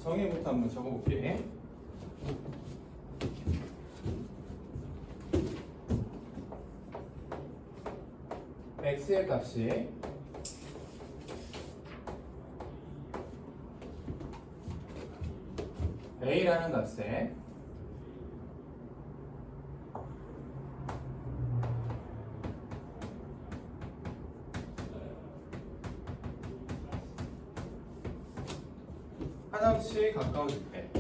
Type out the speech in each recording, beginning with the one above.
정의부터 한번 적어볼게. x의 값이 a라는 값에 한없이 가까워질 때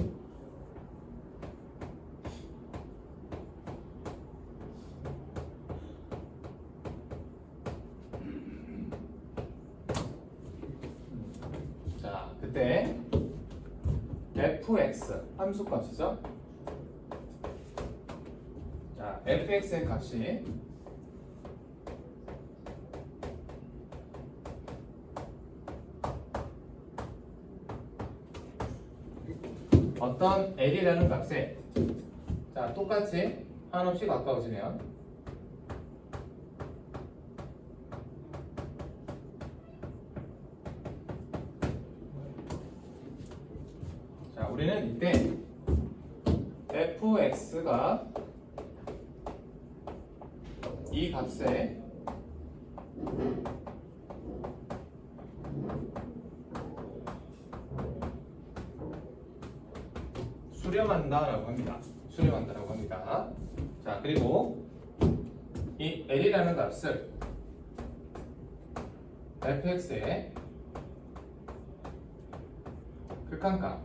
자, 그때 fx 함수값이죠. 자, fx의 값이 어떤 l이라는 값에 자, 똑같이 한없이 가까워지면 자, 우리는 이때 fx가 이 값에 수렴한다라고 합니다. 수렴한다라고 합니다. 자, 그리고 이 l이라는 값을 fx의 극한값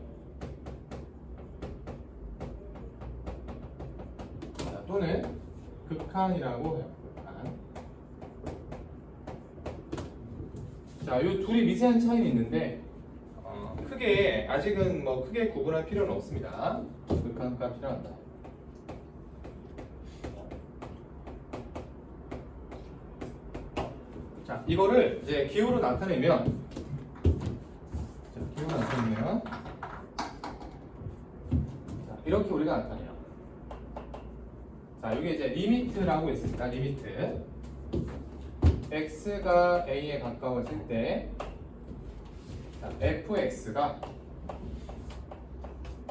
또는 극한이라고 해요. 극한. 자, 이 둘이 미세한 차이는 있는데 크게 아직은 뭐 크게 구분할 필요는 없습니다. 극한값 필요한다. 자, 이거를 이제 기호로 나타내면 자, 기호로 나타내면 자, 이렇게 우리가 나타내요. 자, 이게 이제 리미트라고 있습니다. 리미트. x가 a에 가까워질 때 자, fx가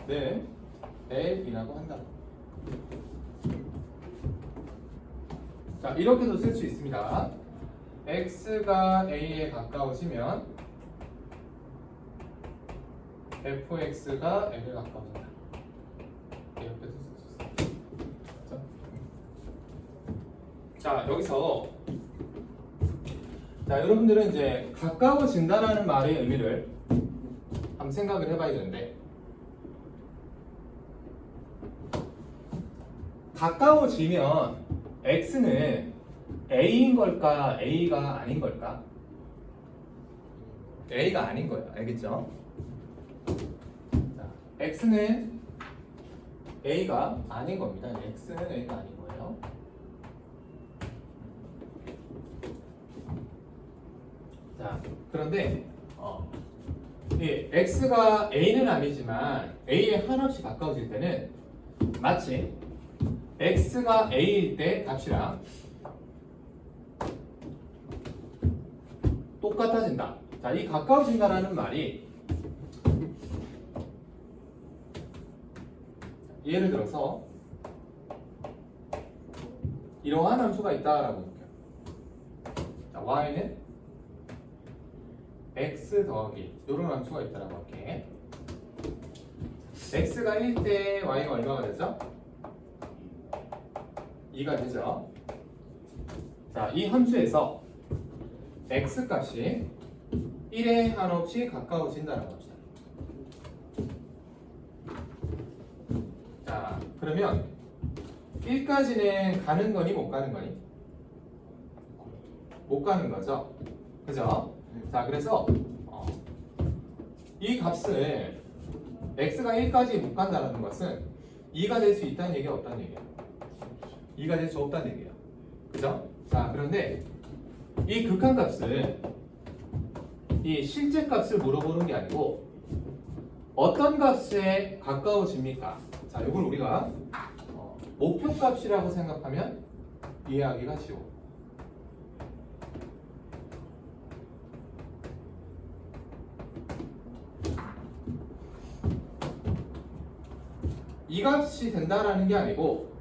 는 l이라고 한다. 자, 이렇게도 쓸 수 있습니다. x가 a에 가까워지면 fx가 l에 가까워진다. 이렇게도 쓸 수 있습니다. 자, 여기서 자, 여러분들은 이제 가까워진다라는 말의 의미를 한번 생각을 해봐야 되는데 가까워지면 x는 a인 걸까 a가 아닌 걸까? a가 아닌 거예요. 알겠죠? 자, x는 a가 아닌 겁니다. x는 a가 아닌 거예요. 자, 그런데 이 x가 a는 아니지만 a에 한없이 가까워질 때는 마치 x가 a일 때 값이랑 똑같아진다. 자, 이 가까워진다라는 말이 예를 들어서 이러한 함수가 있다라고 볼게요. 자, y는 x 더하기 이런 함수가 있다라고 할게. x가 1 때 y가 얼마가 되죠? 2가 되죠. 자, 이 함수에서 x 값이 1에 한없이 가까워진다라고 합시다. 자, 그러면 1까지는 가는 거니 못 가는 거니? 못 가는 거죠. 그죠? 자, 그래서 이 값을 x가 1까지 못 간다는 것은 2가 될 수 있다는 얘기야, 없다는 얘기야? 2가 될 수 없다는 얘기야. 그죠? 자, 그런데 이 극한값을 이 실제 값을 물어보는 게 아니고 어떤 값에 가까워집니까? 자, 이걸 우리가 목표값이라고 생각하면 이해하기가 쉬워. 이 값이 된다라는 게 아니고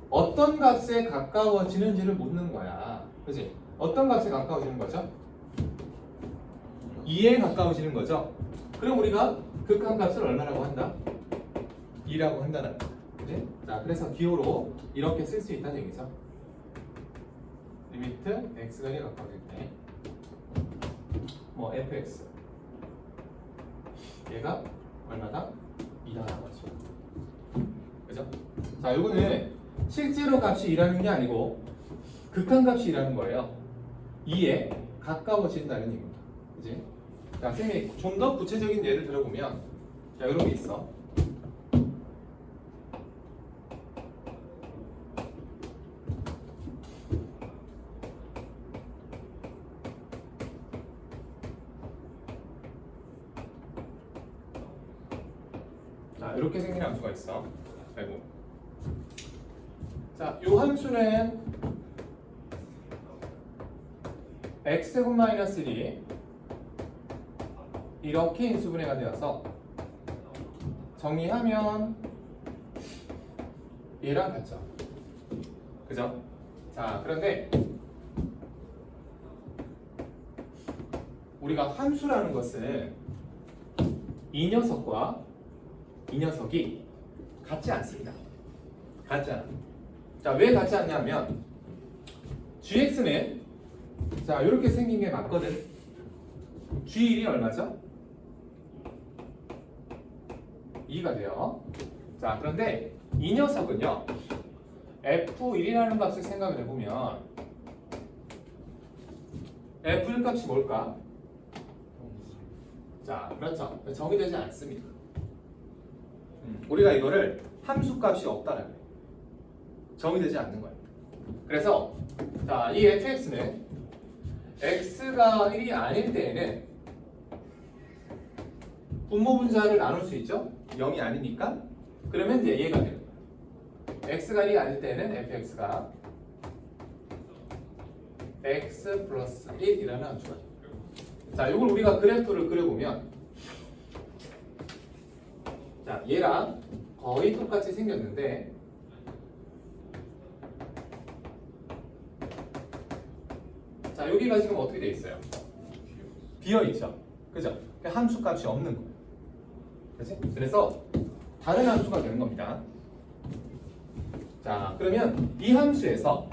어떤 값에 가까워지는지를 묻는 거야. 그지? 어떤 값에 가까워지는 거죠? 2에 가까워지는 거죠. 그럼 우리가 극한값을 얼마라고 한다? 2라고 한다는 거야. 그지? 자, 그래서 기호로 이렇게 쓸 수 있다는 얘기죠. 리미트 x가 1에 가까워질 때 뭐 fx 얘가 얼마다? 2다라고 하죠. 그죠? 자, 요거는 실제로 값이 2라는 게 아니고 극한값이 2라는 거예요. 2에 가까워진다는 얘기입니다. 그지? 자, 쌤이 좀 더 구체적인 예를 들어보면 자, 이런 게 있어. 자, 이렇게 생긴 함수가 있어. 아이고. 자, 요 함수는 x-1 이렇게 인수분해가 되어서 정리하면 얘랑 같죠. 그죠? 자, 그런데 우리가 함수라는 것은 이 녀석이 같지 않습니다. 같지 않아. 자, 왜 같지 않냐면 gx는 자, 이렇게 생긴 게 맞거든. g1이 얼마죠? 2가 돼요. 자, 그런데 이 녀석은요. f1이라는 값을 생각을 해보면 f1 값이 뭘까? 자, 그렇죠. 정의되지 않습니다. 우리가 이거를 함수 값이 없다라고 해요. 정의되지 않는 거예요. 그래서 자, 이 fx는 x가 1이 아닐 때에는 분모 분자를 나눌 수 있죠? 0이 아니니까. 그러면 이제 얘가 되는 거예요. x가 1이 아닐 때는 fx가 x 플러스 1이라는 함수가 돼요. 자, 이걸 우리가 그래프를 그려보면 자, 얘랑 거의 똑같이 생겼는데 자, 여기가 지금 어떻게 돼 있어요? 비어 있죠. 그죠? 함수 값이 없는 거예요. 그렇지? 그래서 다른 함수가 되는 겁니다. 자, 그러면 이 함수에서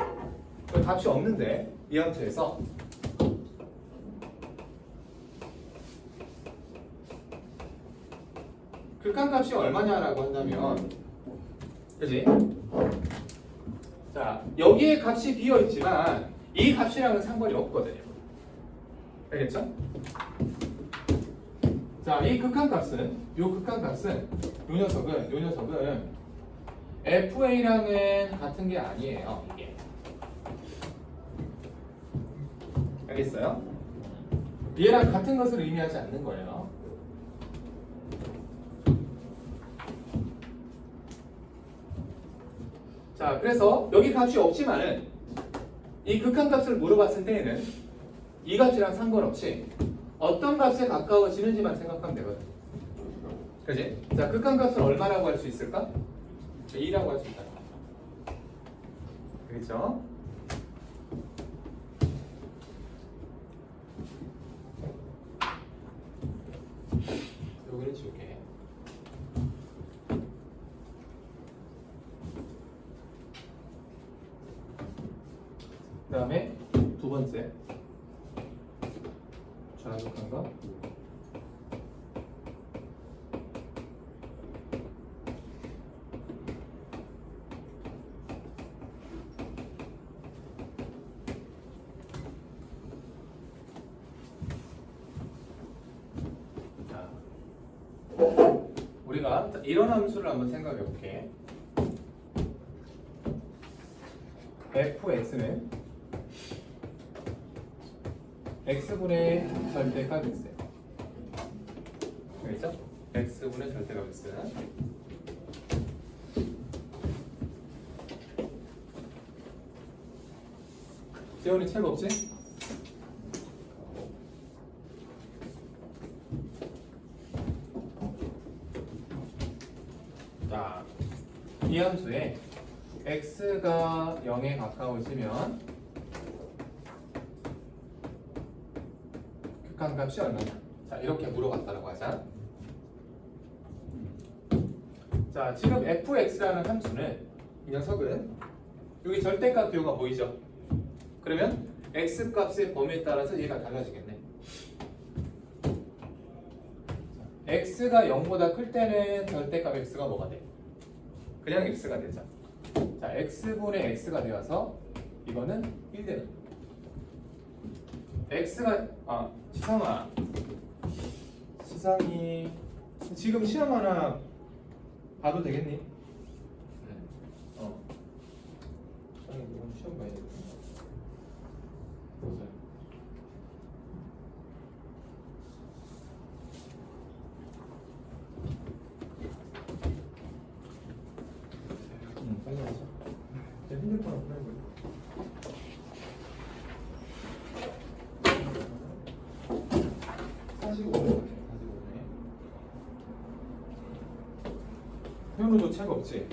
값이 없는데 이 함수에서 극한값이 얼마냐라고 한다면 그지? 자, 여기에 값이 비어 있지만 이 값이랑은 상관이 없거든요. 알겠죠? 자, 이 극한값은 요 녀석은 FA랑은 같은 게 아니에요. 이게. 알겠어요? 얘랑 같은 것을 의미하지 않는 거예요. 자, 그래서 여기 값이 없지만은 이 극한값을 물어봤을 때에는 이 값이랑 상관없이 어떤 값에 가까워지는지만 생각하면 되거든. 그지? 자, 극한값은 얼마라고 할 수 있을까? 2라고 할 수 있다. 그렇죠? 여기는 지울게. 그 다음에 두 번째 좌극한 거. 우리가 이런 함수를 한번 생각해 볼게. fx는 x분의 절대값 x. 알겠죠? x분의 절대값 x. 재원이 책 없지? 자, 이 함수에 x가 0에 가까워지면 극한값이 얼마냐? 자, 이렇게 물어봤다고 하자. 자, 지금 fx라는 함수는 이 녀석은 여기 절대값 기호가 보이죠? 그러면 x 값의 범위에 따라서 얘가 달라지겠네. x가 0보다 클 때는 절대값 x가 뭐가 돼? 그냥 x가 되죠. 자, x분의 x가 되어서 이거는 1 되는 거예요. x가 지상이 지금 시험 하나 봐도 되겠니? 이건 시험 봐야 되겠다. 보세요. 빨리 하자. 제 핸드폰 앞으로 해볼래? 현우도 책 없지?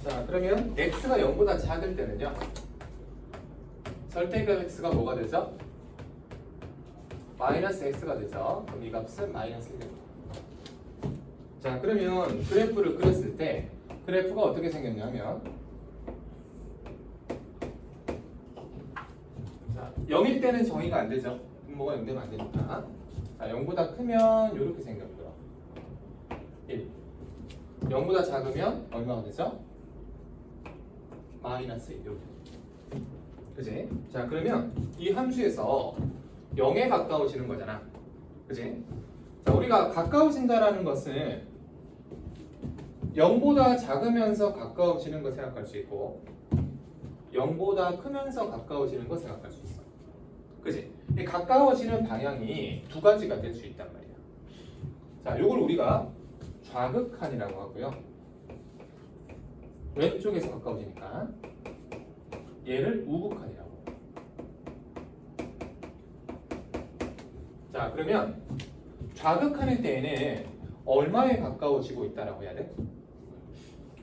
자, 그러면 x가 0보다 작을 때는요, 절대값 x가 뭐가 되죠? 마이너스 x가 되죠. 그럼 이 값은 마이너스 1 됩니다. 자, 그러면 그래프를 그렸을 때 그래프가 어떻게 생겼냐면, 자, 0일 때는 정의가 안 되죠. 분모가 0 되면 안 되니까. 자, 0보다 크면 이렇게 생겼고요. 1. 0보다 작으면 얼마가 되죠? 마이너스 1 이렇게. 그지? 자, 그러면 이 함수에서 0에 가까워지는 거잖아. 그지? 자, 우리가 가까워진다라는 것은 0보다 작으면서 가까워지는 거 생각할 수 있고 0보다 크면서 가까워지는 거 생각할 수 있어. 그지? 이 가까워지는 방향이 두 가지가 될 수 있단 말이야. 자, 이걸 우리가 좌극한이라고 하고요. 왼쪽에서 가까워지니까 얘를 우극한이라고. 자, 그러면 좌극한일 때에는 얼마에 가까워지고 있다라고 해야 돼?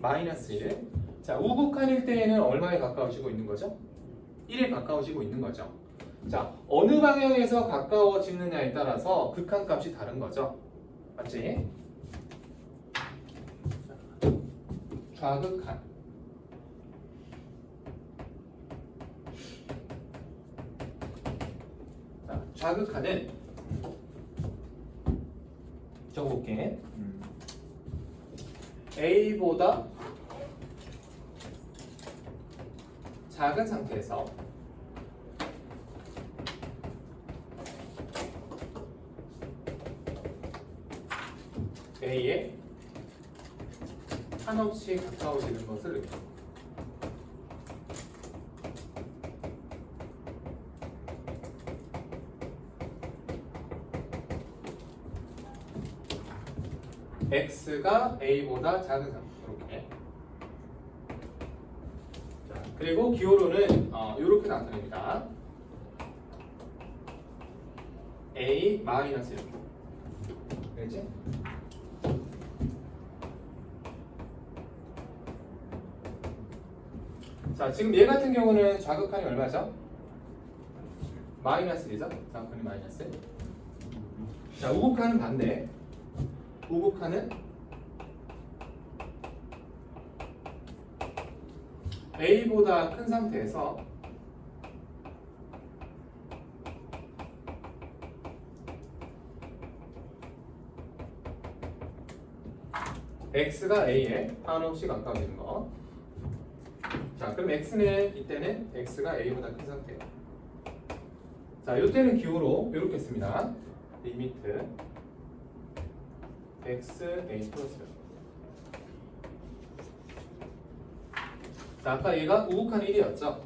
마이너스 1. 자, 우극한일 때에는 얼마에 가까워지고 있는 거죠? 1에 가까워지고 있는 거죠. 자, 어느 방향에서 가까워지느냐에 따라서 극한값이 다른 거죠. 맞지? 좌극한. 자, 좌극한은 적어볼게. A보다 작은 상태에서 A에 한없이 가까워지는 것을 의미합니다. X가 A보다 작은 상태. 이렇게. 자, 그리고 기호로는 이렇게 나타냅니다. A 마이너스 이렇게. 그렇지? 자, 지금 얘 같은 경우는 좌극한이 얼마죠? 마이너스 1이죠? 좌극한이 마이너스. 자, 우극한은 반대. 우극한은 A보다 큰 상태에서 X가 A에 한없이 가까워지는 거. 자, 자, 그럼 x는 이때는 x가 a보다 큰 상태예요. 자, 이때는 기호로 이렇게 씁니다. 리미트 x a 플러스. 자, 아까 얘가 우극한 1이었죠?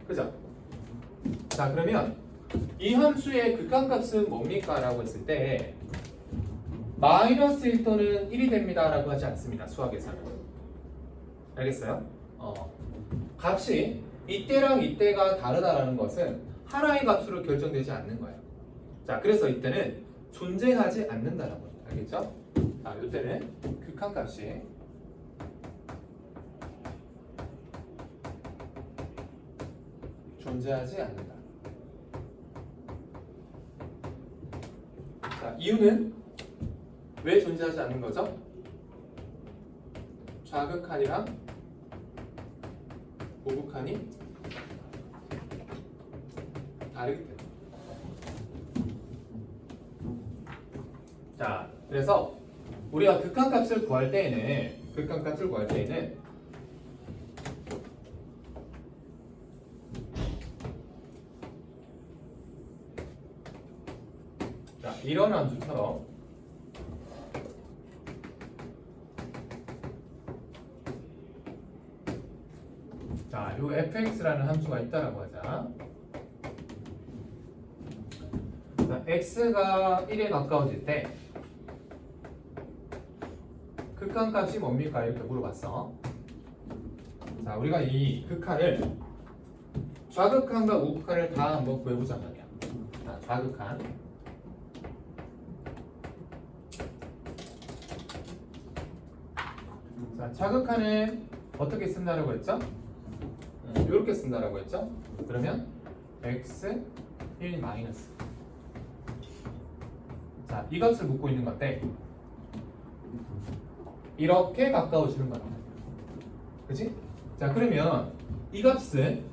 그죠? 자, 그러면 이 함수의 극한값은 뭡니까? 라고 했을 때 마이너스 1 또는 1이 됩니다 라고 하지 않습니다. 수학에서는. 알겠어요? 값이 이때랑 이때가 다르다라는 것은 하나의 값으로 결정되지 않는 거예요. 자, 그래서 이때는 존재하지 않는다는 거예요. 알겠죠? 자, 이때는 극한값이 존재하지 않는다. 자, 이유는 왜 존재하지 않는 거죠? 좌극한이랑 우극한이 다르기 때문에. 자, 그래서 우리가 극한값을 구할 때에는 자, 이런 함수처럼 자, 요 fx라는 함수가 있다라고 하자. 자, x가 1에 가까워질 때 극한값이 뭡니까? 이렇게 물어봤어. 자, 우리가 이 극한을 좌극한과 우극한을 다 한번 구해보자 말이야. 자, 좌극한. 자, 좌극한은 어떻게 쓴다라고 했죠? 이렇게 쓴다라고 했죠? 그러면 x 1 마이너스. 자, 이 값을 묻고 있는 건데 이렇게 가까워지는 거야. 그치? 자, 그러면 이 값은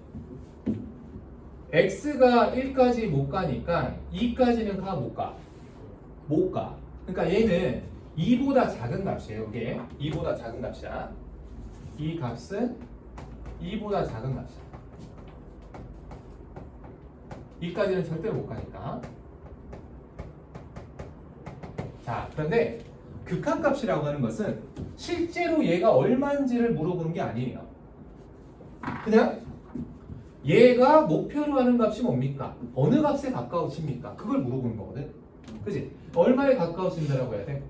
x가 1까지 못 가니까 2까지는 못 가. 그러니까 얘는 2보다 작은 값이에요. 이게 2보다 작은 값이야. 이 값은 2보다 작은 값이야. 2까지는 절대로 못 가니까. 자, 그런데 극한값이라고 하는 것은 실제로 얘가 얼마인지를 물어보는 게 아니에요. 그냥 얘가 목표로 하는 값이 뭡니까? 어느 값에 가까워집니까? 그걸 물어보는 거거든. 그지? 얼마에 가까워진다라고 해야 돼?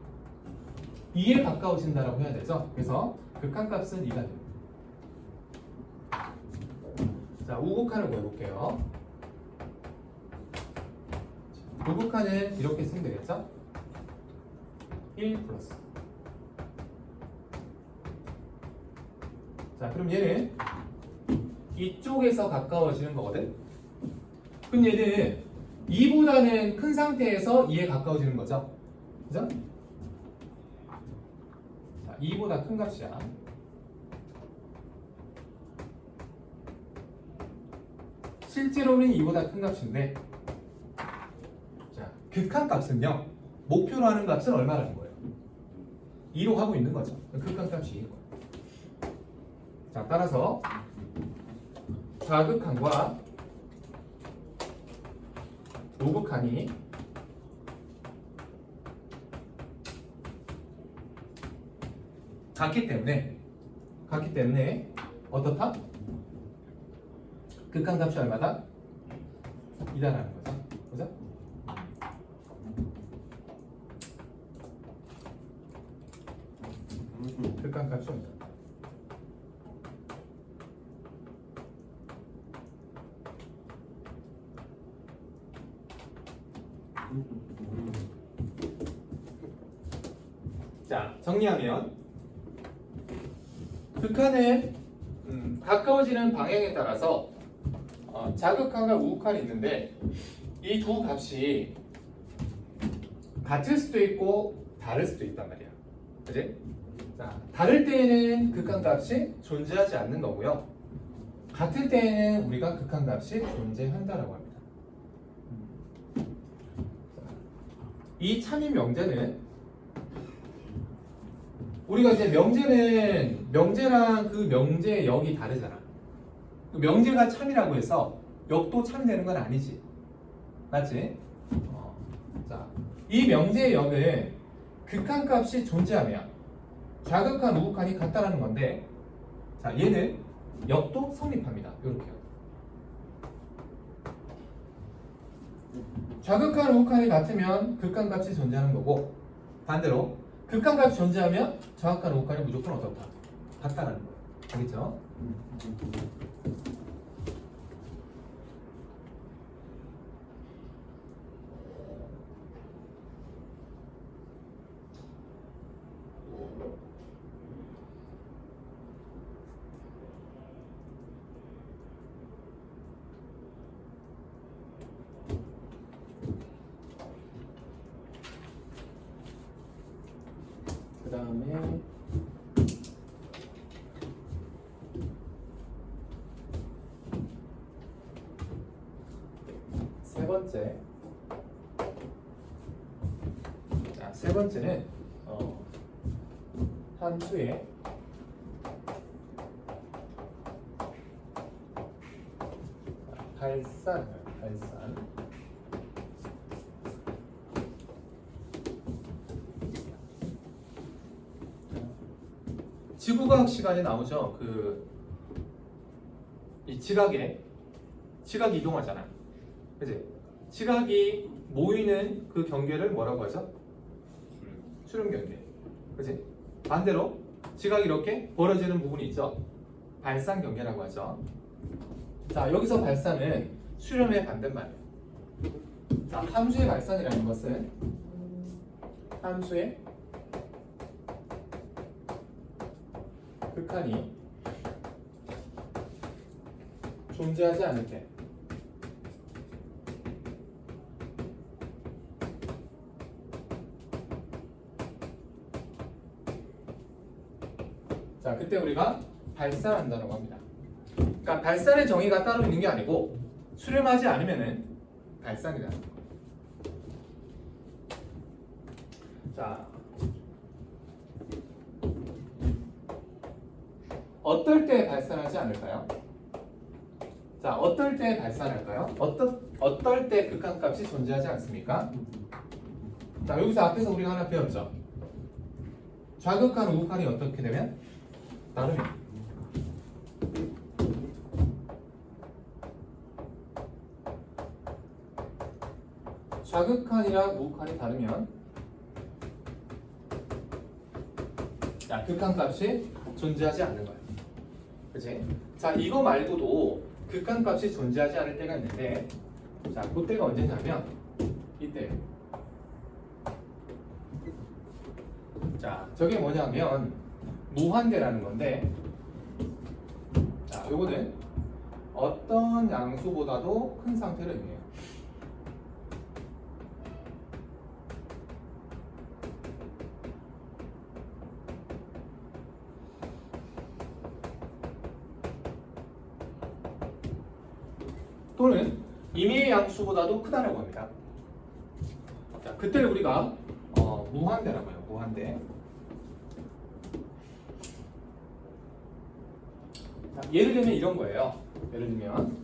2에 가까워진다라고 해야 되죠. 그래서 극한값은 2가 됩니다. 자, 우극한을 구해볼게요. 우극한은 이렇게 쓰면 되겠죠? 1 플러스. 자, 그럼 얘는 이쪽에서 가까워지는 거거든. 그럼 얘는 2보다는 큰 상태에서 2에 가까워지는 거죠. 그죠? 자, 2보다 큰 값이야. 실제로는 2보다 큰 값인데, 자, 극한값은요, 목표로 하는 값은 얼마라는 거예요? 2로 하고 있는 거죠. 극한값이 2인 거예요. 자, 따라서 좌극한과 우극한이 같기 때문에 어떻다? 극한값이 얼마다? 2다라는 거죠. 그죠? 극한값이 2다. 자, 정리하면 극한은 가까워지는 방향에 따라서 자극한과 우극한이 있는데 이 두 값이 같을 수도 있고 다를 수도 있단 말이야. 그지? 자, 다를 때에는 극한값이 존재하지 않는 거고요. 같을 때에는 우리가 극한값이 존재한다라고 합니다. 이 참임 명제는 우리가 이제 명제랑 그 명제의 역이 다르잖아. 그 명제가 참이라고 해서 역도 참이 되는 건 아니지. 맞지? 자, 이 명제의 역은 극한값이 존재하면 좌극한 우극한이 같다라는 건데, 자, 얘는 역도 성립합니다. 이렇게요. 좌극한 우극한이 같으면 극한값이 존재하는 거고, 반대로 극한값이 존재하면 좌극한 우극한이 무조건 어떻다? 같다라는 거예요. 알겠죠? 그 다음에 세 번째. 자, 세 번째는 함수의 발산. 지구과학 시간에 나오죠. 이 지각이 이동하잖아. 그지? 지각이 모이는 그 경계를 뭐라고 하죠? 수렴 경계. 그지? 반대로 지각이 이렇게 벌어지는 부분이 있죠. 발산 경계라고 하죠. 자, 여기서 발산은 수렴의 반대말이에요. 자, 함수의 발산이라는 것은 함수의 극한이 존재하지 않을 때, 자, 그때 우리가 발산한다고 합니다. 그러니까 발산의 정의가 따로 있는 게 아니고 수렴하지 않으면은 발산이라는 거예요. 자, 어떨 때 발산하지 않을까요? 자, 어떨 때 발산할까요? 어떨 때 극한값이 존재하지 않습니까? 자, 여기서 앞에서 우리가 하나 배웠죠. 좌극한 우극한이 어떻게 되면? 다르면. 좌극한이랑 우극한이 다르면, 자, 극한값이 존재하지 않는 거예요. 그치? 자, 이거 말고도 극한값이 존재하지 않을 때가 있는데, 자, 그때가 언제냐면 이때. 자, 저게 뭐냐면 무한대라는 건데, 자, 요거는 어떤 양수보다도 큰 상태를 의미해요. 또는 임의의 양수보다도 크다라고 합니다. 자, 그때를 우리가 무한대라고 해요. 무한대. 자, 예를 들면 이런 거예요. 예를 들면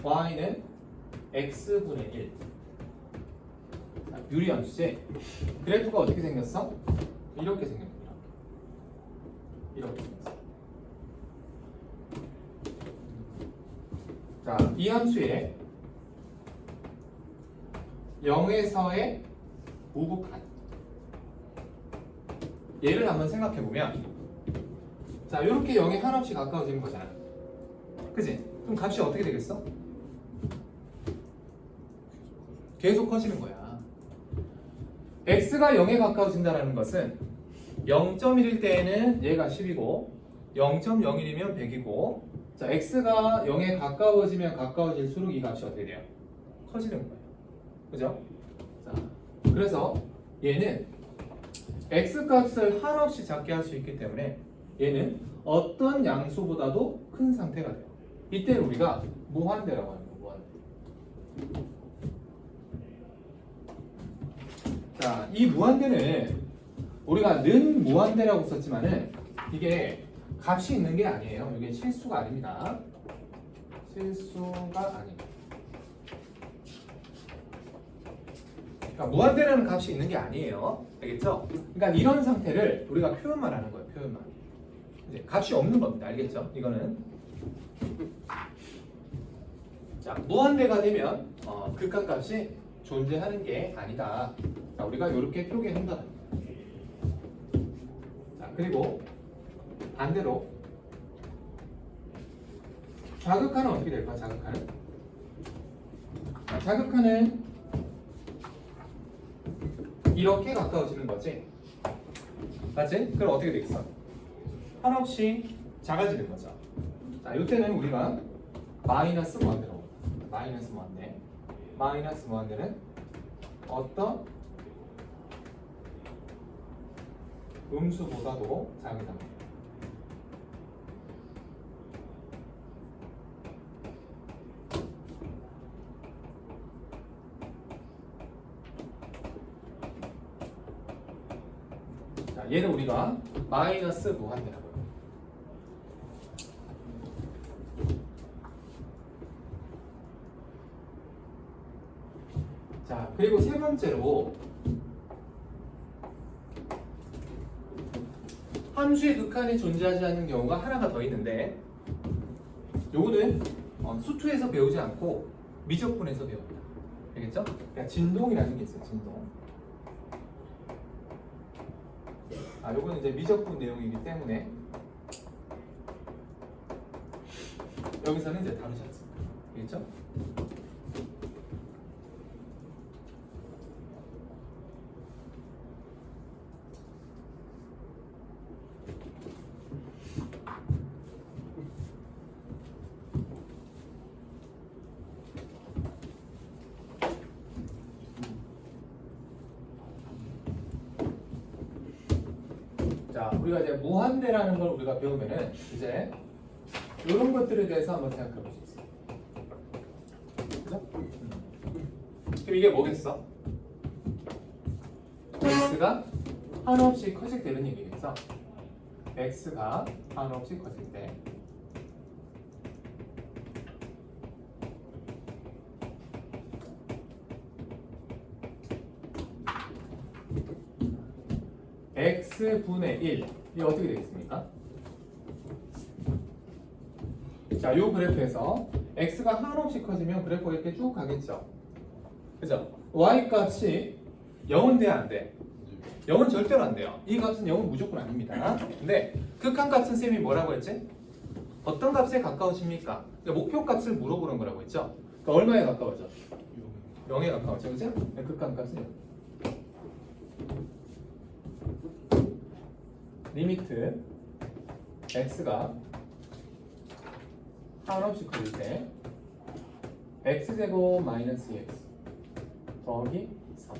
y는 x분의 1. 유리함수지. 그래프가 어떻게 생겼어? 이렇게 생겼습니다. 이렇게 생겼어. 자, 이 함수의 0에서의 우극한. 얘를 한번 생각해 보면, 자, 이렇게 0에 한없이 가까워지는 거잖아. 그지? 그럼 값이 어떻게 되겠어? 계속 커지는 거야. x가 0에 가까워진다는 것은 0.1일 때에는 얘가 10이고 0.01이면 100이고, 자, x가 0에 가까워지면 가까워질수록 이 값이 어떻게 돼요? 커지는 거예요. 그죠? 자, 그래서 얘는 x 값을 한없이 작게 할 수 있기 때문에 얘는 어떤 양수보다도 큰 상태가 돼요. 이때는 우리가 무한대라고 하는 거예요. 무한대. 자, 이 무한대는 우리가 는 무한대라고 썼지만은 이게 값이 있는 게 아니에요. 이게 실수가 아닙니다. 실수가 아닙니다. 그러니까 무한대라는 값이 있는 게 아니에요. 알겠죠? 그러니까 이런 상태를 우리가 표현만 하는 거예요. 표현만. 이제 값이 없는 겁니다. 알겠죠? 이거는. 자, 무한대가 되면 극한값이 존재하는 게 아니다. 자, 우리가 이렇게 표기한다. 자, 그리고 반대로 좌극한은 어떻게 될까? 좌극한은? 자, 좌극한은 이렇게 가까워지는 거지. 맞지? 그럼 어떻게 되겠어? 한없이 작아지는 거죠. 자, 이때는 우리가 마이너스 무한대로 마이너스 무한대. 마이너스 무한대는 어떤 음수보다도 작은 단위. 자, 얘는 우리가 마이너스 무한대라고요. 자, 그리고 세 번째로 함수의 극한이 존재하지 않는 경우가 하나가 더 있는데 요거는 수투에서 배우지 않고 미적분에서 배웁니다. 알겠죠? 그러니까 진동이라는 게 있어요. 진동. 요거는 이제 미적분 내용이기 때문에 여기서는 이제 다루지 않습니다. 알겠죠? 자, 우리가 이제 무한대라는 걸 우리가 배우면은 이제 이런 것들에 대해서 한번 생각해 볼 수 있어요. 그죠? 그럼 이게 뭐겠어? x가 한없이 커질 때는 얘기겠어. x가 한없이 커질 때 x분의 1 이게 어떻게 되겠습니까? 자, 이 그래프에서 x가 한없이 커지면 그래프가 이렇게 쭉 가겠죠. 그죠? y 값이 0은 돼야 안 돼? 0은 절대로 안 돼요. 이 값은 0은 무조건 아닙니다. 근데 극한 값은 쌤이 뭐라고 했지? 어떤 값에 가까워집니까? 그러니까 목표 값을 물어보는 거라고 했죠. 그러니까 얼마에 가까워져? 0에 가까워져. 그죠? 극한 값은 0. 리미트 x가 한없이 커질 때 x제곱 마이너스 2x 더하기 3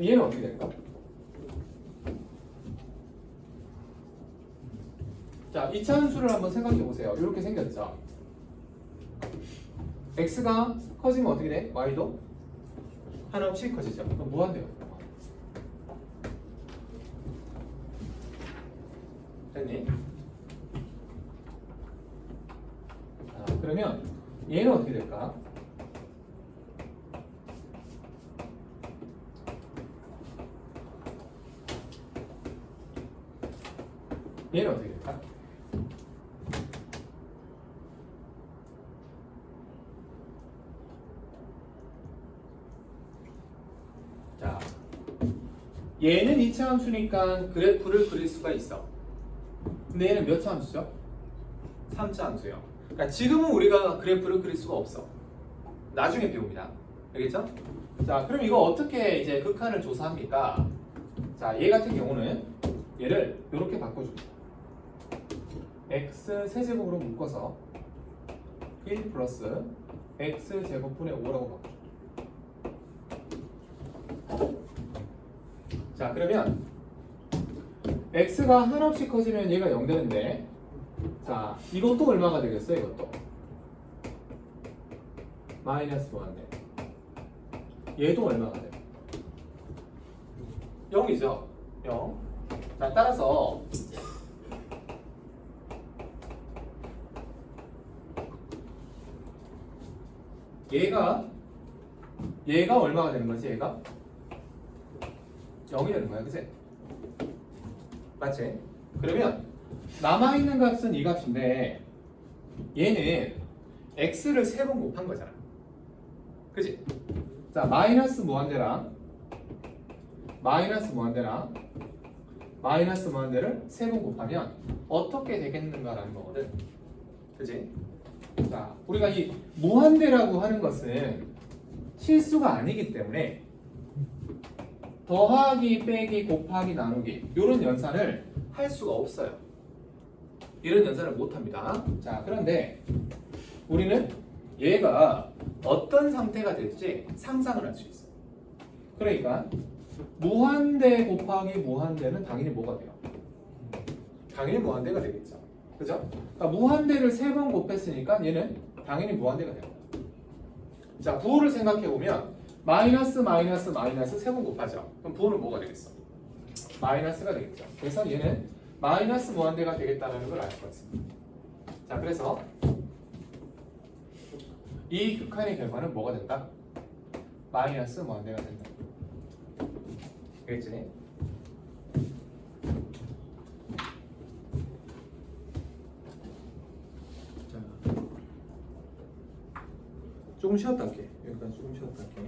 얘는 어떻게 될까? 자, 2차 함수를 한번 생각해 보세요. 이렇게 생겼죠. x가 커지면 어떻게 돼? y도 한없이 커지죠. 그럼 무한대요. 됐니? 자, 그러면 얘는 어떻게 될까? 얘는 어떻게 될까? 자, 얘는 2차 함수니까 그래프를 그릴 수가 있어. 근데 얘는 몇 차 함수죠? 3차 함수예요. 그러니까 지금은 우리가 그래프를 그릴 수가 없어. 나중에 배웁니다. 알겠죠? 자, 그럼 이거 어떻게 이제 극한을 조사합니까? 자, 얘 같은 경우는 얘를 이렇게 바꿔줍니다. x 세제곱으로 묶어서 1 플러스 x 제곱분의 5라고 바꿔줍니다. 자, 그러면 x가 한없이 커지면 얘가 0 되는데 자, 이것도 얼마가 되겠어요? 이것도 마이너스 무한대. 얘도 얼마가 돼? 0이죠. 0. 자, 따라서 얘가 얼마가 되는 거지? 얘가 0이 되는 거야, 그치? 맞지? 그러면 남아있는 값은 이 값인데 얘는 x를 3번 곱한 거잖아, 그치? 자, 마이너스 무한대랑 마이너스 무한대를 3번 곱하면 어떻게 되겠는가라는 거거든, 그치? 자, 우리가 이 무한대라고 하는 것은 실수가 아니기 때문에 더하기, 빼기, 곱하기, 나누기 이런 연산을 할 수가 없어요. 이런 연산을 못 합니다. 자, 그런데 우리는 얘가 어떤 상태가 될지 상상을 할 수 있어. 그러니까 무한대 곱하기 무한대는 당연히 뭐가 돼요? 당연히 무한대가 되겠죠. 그죠? 그러니까 무한대를 3번 곱했으니까 얘는 당연히 무한대가 됩니다. 자, 부호를 생각해보면 마이너스 3번 곱하죠. 그럼 부호는 뭐가 되겠어? 마이너스가 되겠죠. 그래서 얘는 마이너스 무한대가 되겠다는 걸 알 수 있습니다. 자, 그래서 이 극한의 결과는 뭐가 된다? 마이너스 무한대가 된다. 그랬지? 자, 조금 쉬었다 할게. 여기까지 조금 쉬었다 할게.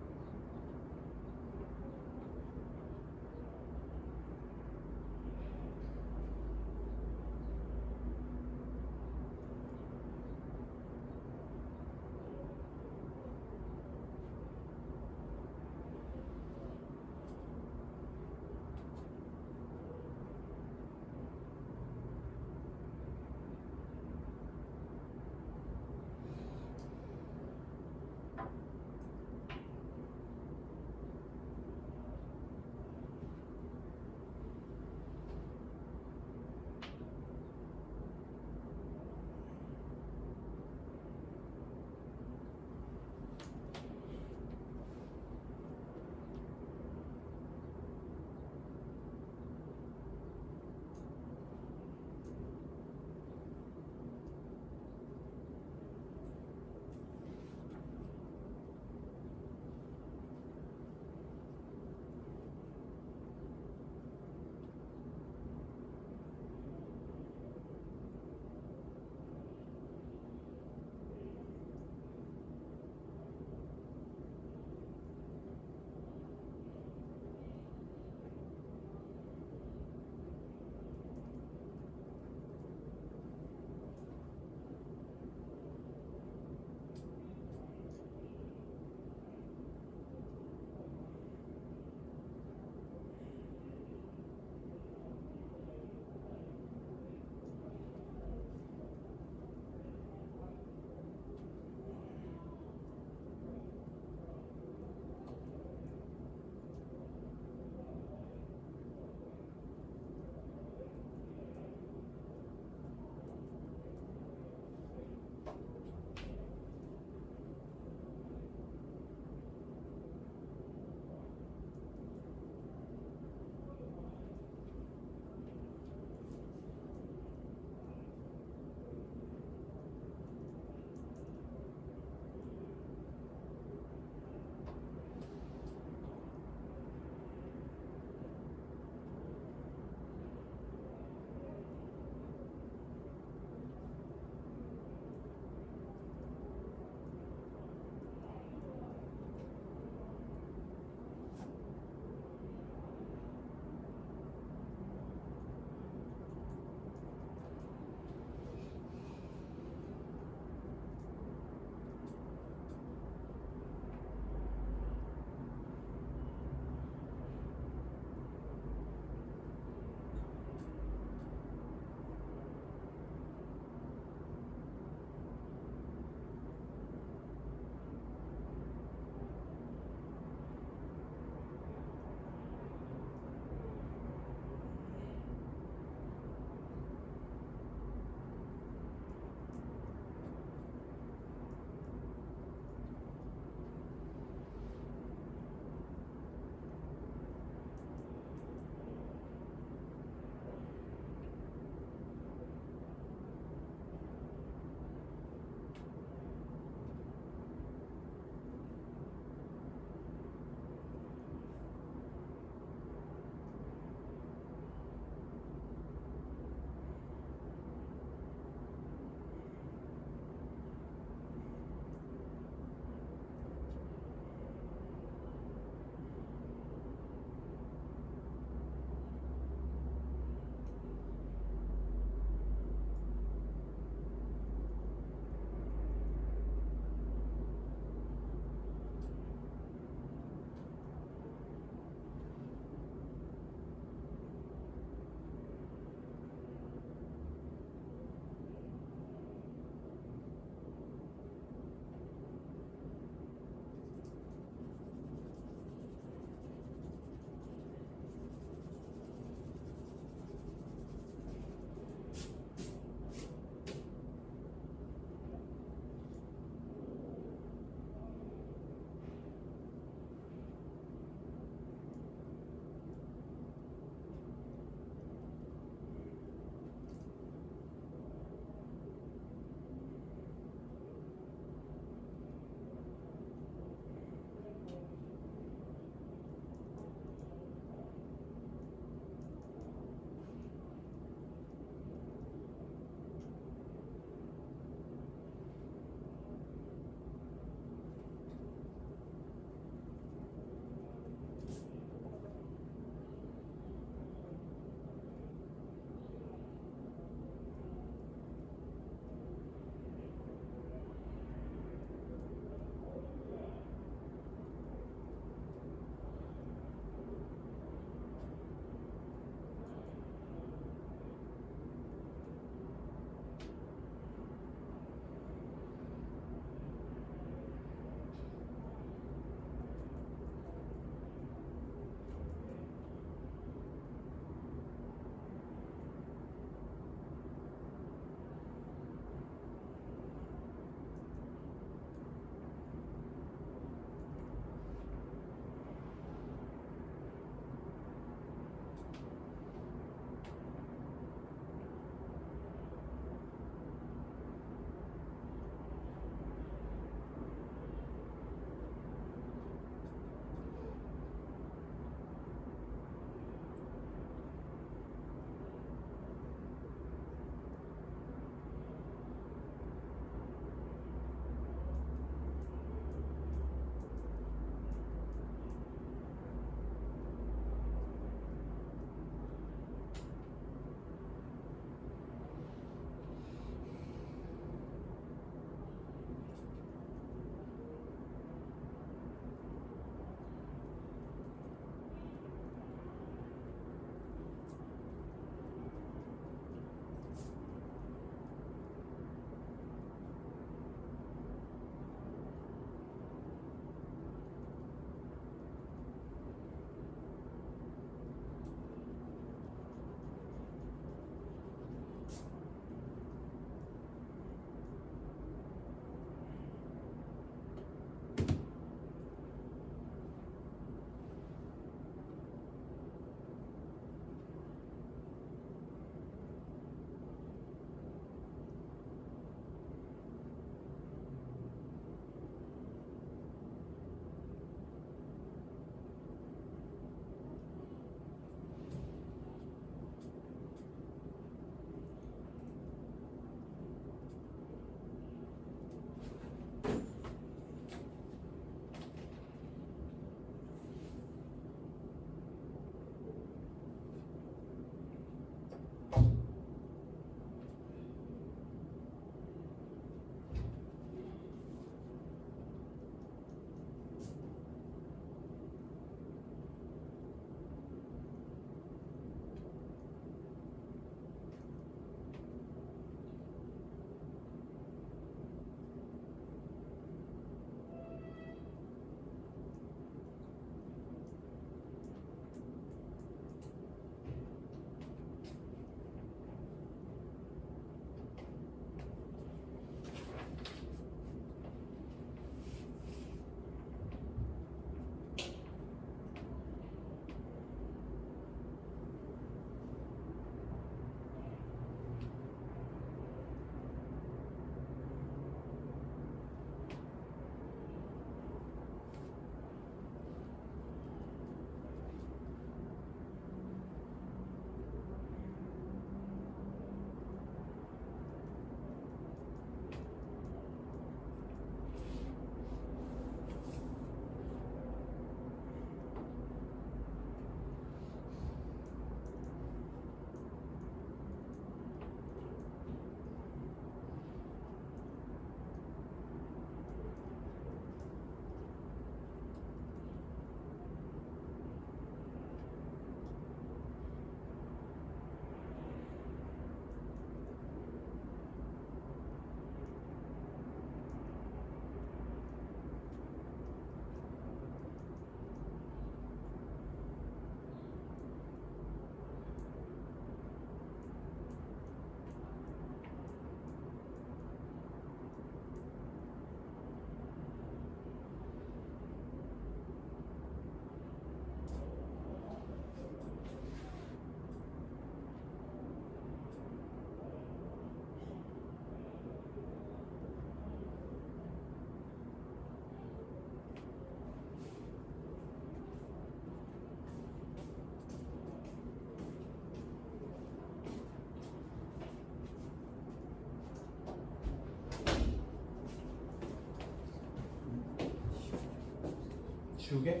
지우개?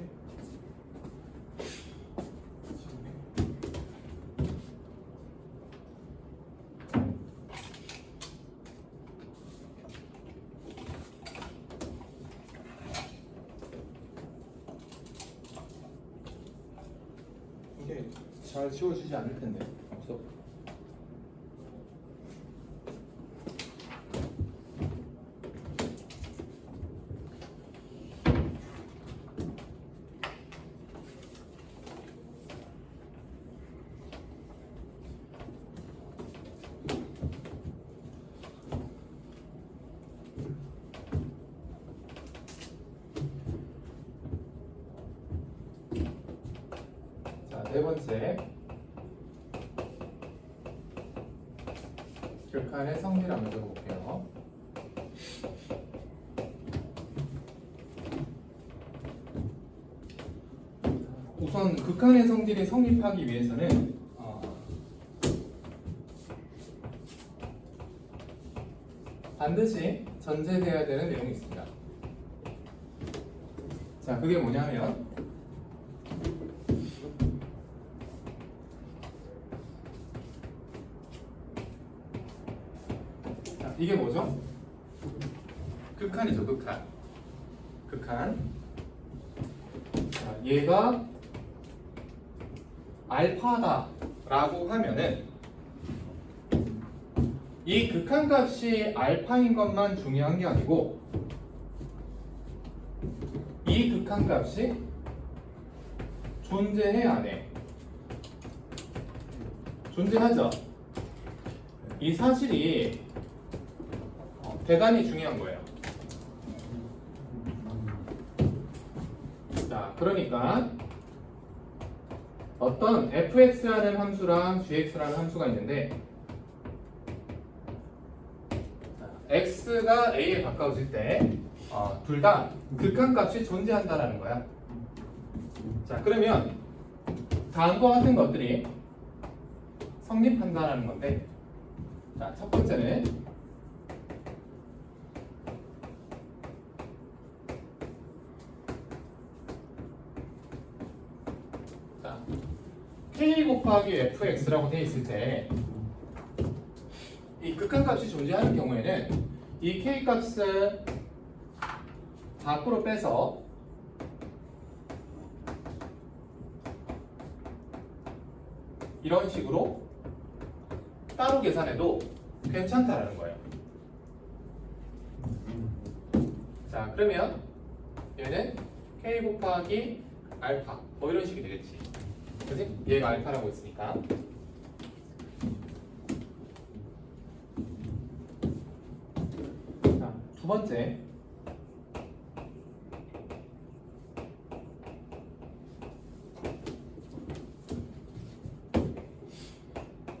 이게 잘 지워지지 않을 텐데. 없어. 자, 네 번째. 극한의 성질 한번 적어볼게요. 우선 극한의 성질이 성립하기 위해서는 반드시 전제되어야 되는 내용이 있습니다. 자, 그게 뭐냐면 자, 이게 뭐죠? 극한이죠, 극한. 극한. 자, 얘가 알파다라고 하면은 이 극한값이 알파인 것만 중요한 게 아니고 이 극한값이 존재해 안 해? 존재하죠. 이 사실이 대단히 중요한 거예요. 자, 그러니까 어떤 fx라는 함수랑 gx라는 함수가 있는데 x가 a에 가까워질 때 둘 다 극한값이 존재한다라는 거야. 자, 그러면 다음과 같은 것들이 성립한다라는 건데, 자, 첫 번째는 자, k 곱하기 fx라고 되어 있을 때 이 극한값이 존재하는 경우에는 이 k 값을 밖으로 빼서 이런 식으로 따로 계산해도 괜찮다라는 거예요. 자, 그러면 얘는 k 곱하기 알파 뭐 이런 식이 되겠지. 그지? 얘가 알파라고 했으니까. 자, 두 번째.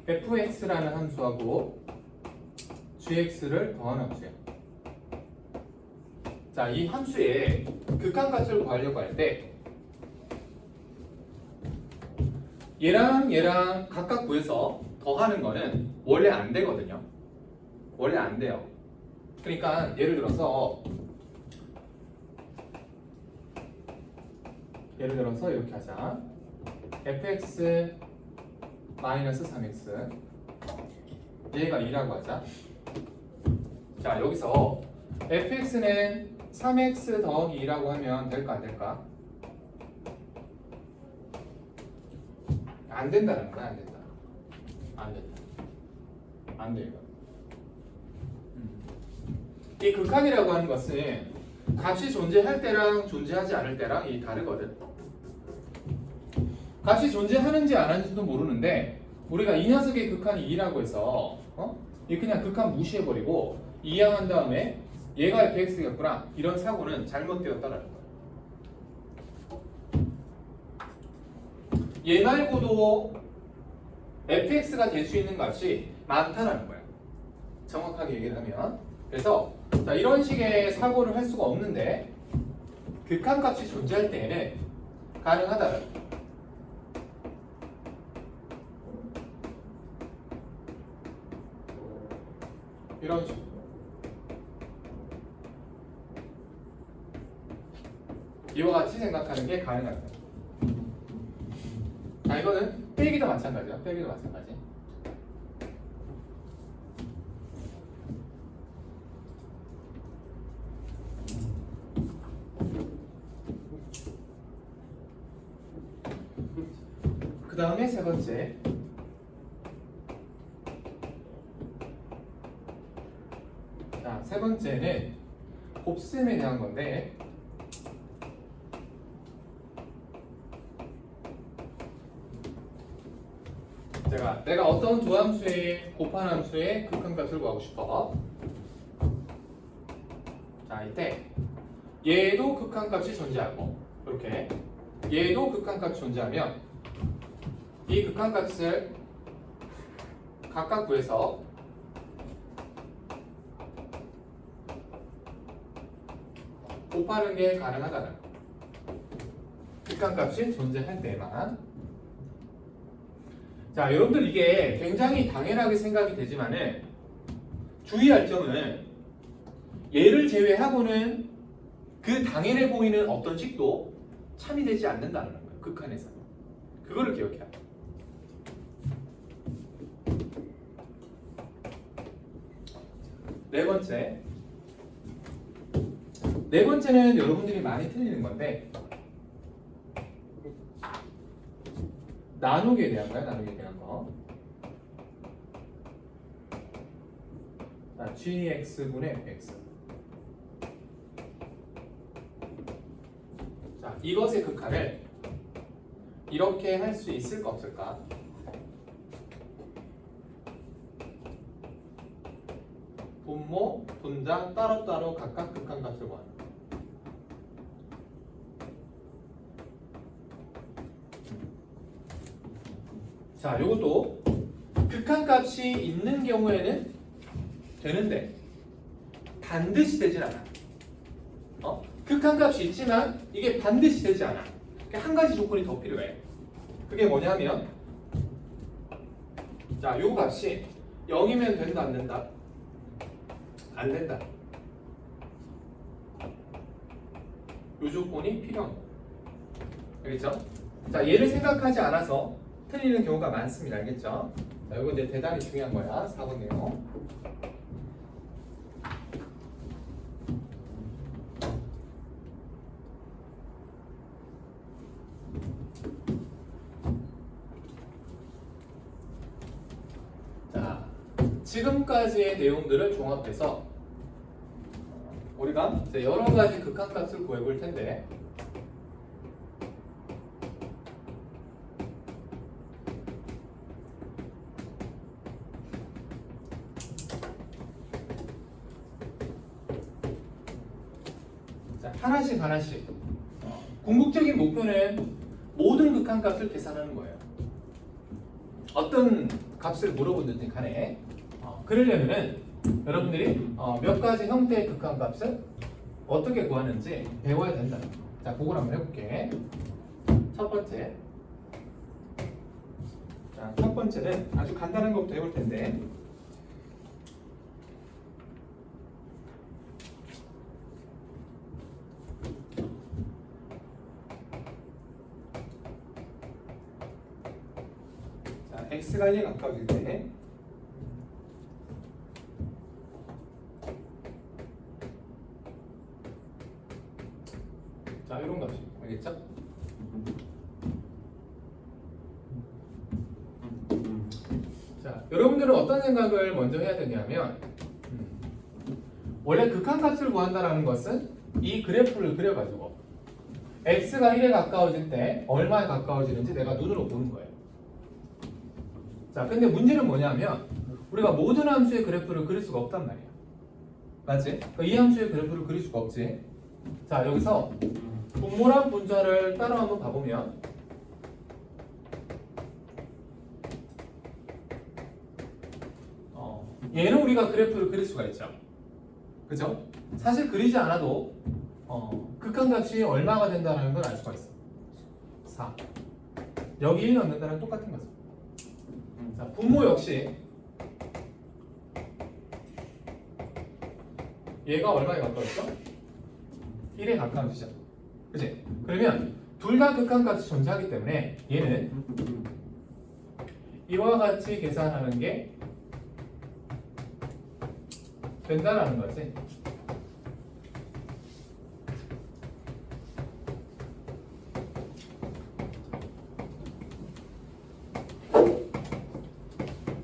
fx라는 함수하고 gx를 더한 함수예요. 자, 이 함수의 극한값을 구하려고 할 때 얘랑 각각 구해서 더하는 거는 원래 안 되거든요. 원래 안 돼요. 그러니까 예를 들어서 이렇게 하자. fx 마이너스 3x 얘가 2라고 하자. 자, 여기서 fx는 3x 더하기 2라고 하면 될까 안 될까? 안 된다는 거야. 안 된다. 안 된다. 안 돼. 이 극한이라고 하는 것은 값이 존재할 때랑 존재하지 않을 때랑 이 다르거든. 값이 존재하는지 안 하는지도 모르는데 우리가 이 녀석의 극한이 2라고 해서 이 그냥 극한 무시해버리고 이항한 다음에 얘가 fx겠구나 이런 사고는 잘못되었다라는 거야. 얘 말고도 fx가 될 수 있는 값이 많다라는 거야. 정확하게 얘기를 하면. 그래서 자, 이런 식의 사고를 할 수가 없는데 극한값이 존재할 때에는 가능하다라는 거야. 이런 식으로. 이와 같이 생각하는 게 가능하다. 자, 이거는 빼기도 마찬가지야. 빼기도 마찬가지. 그 다음에 세 번째. 자, 세 번째는 곱셈에 대한 건데, 내가 어떤 두 함수의 곱한 함수의 극한값을 구하고 싶어. 자, 이때 얘도 극한값이 존재하고, 이렇게 얘도 극한값이 존재하면 이 극한값을 각각 구해서 곱하는 게 가능하다는 거. 극한값이 존재할 때만. 자, 여러분들 이게 굉장히 당연하게 생각이 되지만은 주의할 점은 얘를 제외하고는 그 당연해 보이는 어떤 식도 참이 되지 않는다는 거예요. 극한에서. 그거를 기억해야 돼요. 네 번째. 네 번째는 여러분들이 많이 틀리는 건데, 나누기에 대한 거야. 나누기에 대한 거. 자, gx분의 fx. 자, 이것의 극한을 이렇게 할 수 있을까 없을까? 분모, 분자 따로따로 각각 극한값을 구하는. 자, 요것도 극한값이 있는 경우에는 되는데 반드시 되진 않아. 극한값이 있지만 이게 반드시 되지 않아. 한 가지 조건이 더 필요해. 그게 뭐냐면, 자, 요 값이 0이면 된다, 안 된다? 안 된다. 요 조건이 필요한 거. 알겠죠? 자, 얘를 생각하지 않아서 틀리는 경우가 많습니다. 알겠죠? 자, 이거 이제 대단히 중요한 거야. 4번 내용. 자, 지금까지의 내용들을 종합해서 우리가 이제 여러 가지 극한값을 구해볼 텐데, 하나씩 궁극적인 목표는 모든 극한값을 계산하는 거예요. 어떤 값을 물어보든지 간에 그러려면은 여러분들이 몇 가지 형태의 극한값을 어떻게 구하는지 배워야 된다. 자, 그걸 한번 해볼게. 첫 번째. 자, 첫 번째는 아주 간단한 것부터 해볼 텐데, x가 1에 가까워질 때 자, 이런 값이 알겠죠? 자, 여러분들은 어떤 생각을 먼저 해야 되냐면, 원래 극한값을 구한다는 것은 이 그래프를 그려가지고 x가 1에 가까워질 때 얼마에 가까워지는지 내가 눈으로 보는 거예요. 자, 근데 문제는 뭐냐면 우리가 모든 함수의 그래프를 그릴 수가 없단 말이야. 맞지? 이 함수의 그래프를 그릴 수가 없지. 자, 여기서 분모랑 분자를 따로 한번 봐보면 얘는 우리가 그래프를 그릴 수가 있죠. 그죠? 사실 그리지 않아도 극한값이 얼마가 된다는 걸 알 수가 있어. 4. 여기 1 넣는다는 똑같은 거죠. 자, 분모 역시 얘가 얼마에 가까워졌죠? 1에 가까워지죠. 그치? 그러면 둘 다 극한값이 존재하기 때문에 얘는 이와 같이 계산하는 게 된다라는 거지.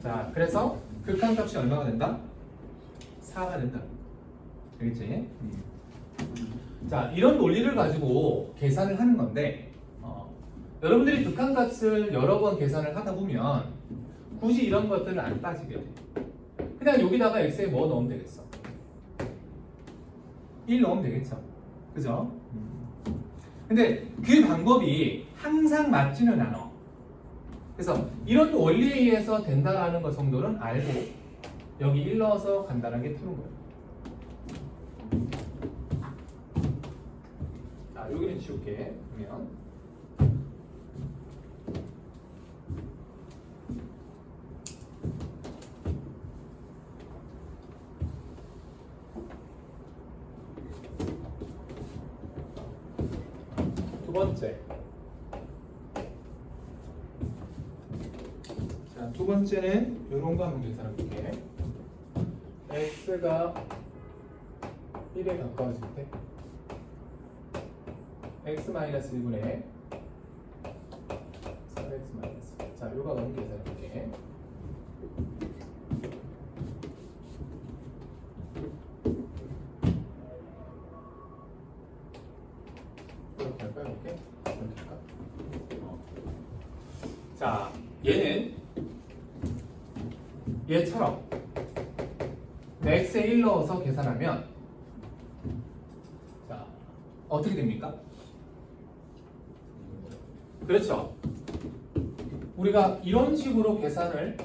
자, 그래서 극한값이 얼마가 된다? 4가 된다. 알겠지? 자, 이런 논리를 가지고 계산을 하는 건데 여러분들이 극한값을 여러 번 계산을 하다 보면 굳이 이런 것들을 안 따지게 돼. 그냥 여기다가 x에 뭐 넣으면 되겠어? 1 넣으면 되겠죠? 그죠? 근데 그 방법이 항상 맞지는 않아. 그래서 이런 원리에 의해서 된다라는 것 정도는 알고 여기 1 넣어서 간단하게 푸는 거예요. 자, 여기는 지울게. 그러면 두 번째. 자, 두 번째는 이런 거 한번 계산해 볼게. x가 1에 가까워질 때 x-1분의 4x-. 자, 요거 한번 계산해 볼게. 이렇게 할까요? 이렇게? 이렇게 할까? 자, 얘는 얘처럼 x에 1 넣어서 계산하면 자, 어떻게 됩니까? 그렇죠. 우리가 이런 식으로 계산을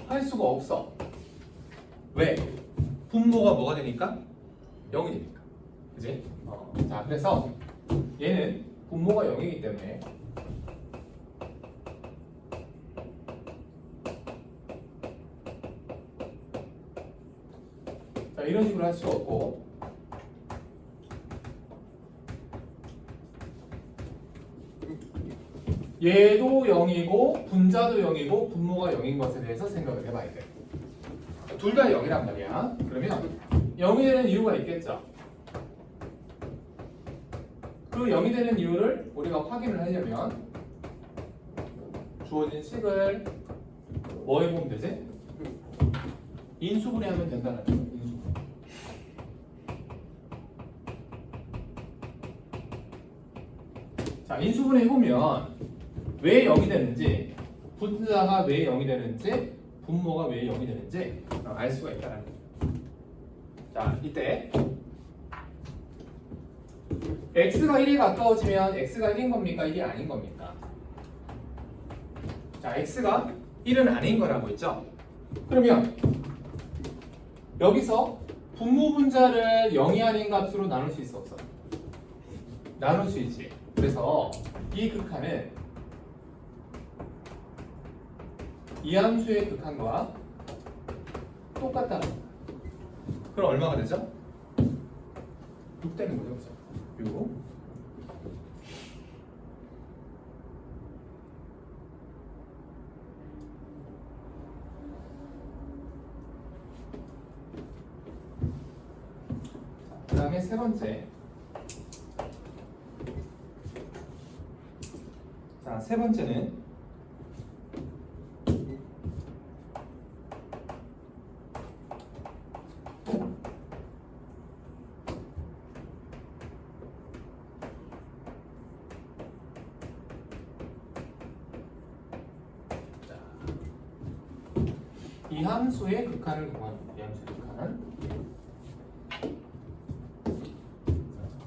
할 수가 없어. 왜? 분모가 뭐가 되니까? 0이 되니까. 그지? 자, 그래서 얘는 분모가 0이기 때문에 자, 이런 식으로 할 수가 없고 얘도 0이고 분자도 0이고 분모가 0인 것에 대해서 생각을 해봐야 돼. 둘 다 0이란 말이야. 그러면 0이 되는 이유가 있겠죠. 그 0이 되는 이유를 우리가 확인을 하려면 주어진 식을 뭐 해보면 되지? 인수분해하면 된다는 거죠. 인수분해. 자, 인수분해 해보면 왜 0이 되는지, 분자가 왜 0이 되는지, 분모가 왜 0이 되는지 알 수가 있다는 거죠. 자, 이때 x가 1에 가까워지면 x가 1인 겁니까? 1이 아닌 겁니까? 자, x가 1은 아닌 거라고 했죠? 그러면 여기서 분모 분자를 0이 아닌 값으로 나눌 수 있어 없어? 나눌 수 있지. 그래서 이 극한은 이 함수의 극한과 똑같다는 거야. 그럼 얼마가 되죠? 6 되는 거죠. 그죠? 6. 그 다음에 세 번째. 자, 세 번째는 이 함수의 극한을 구합니다. 이 함수의 극한.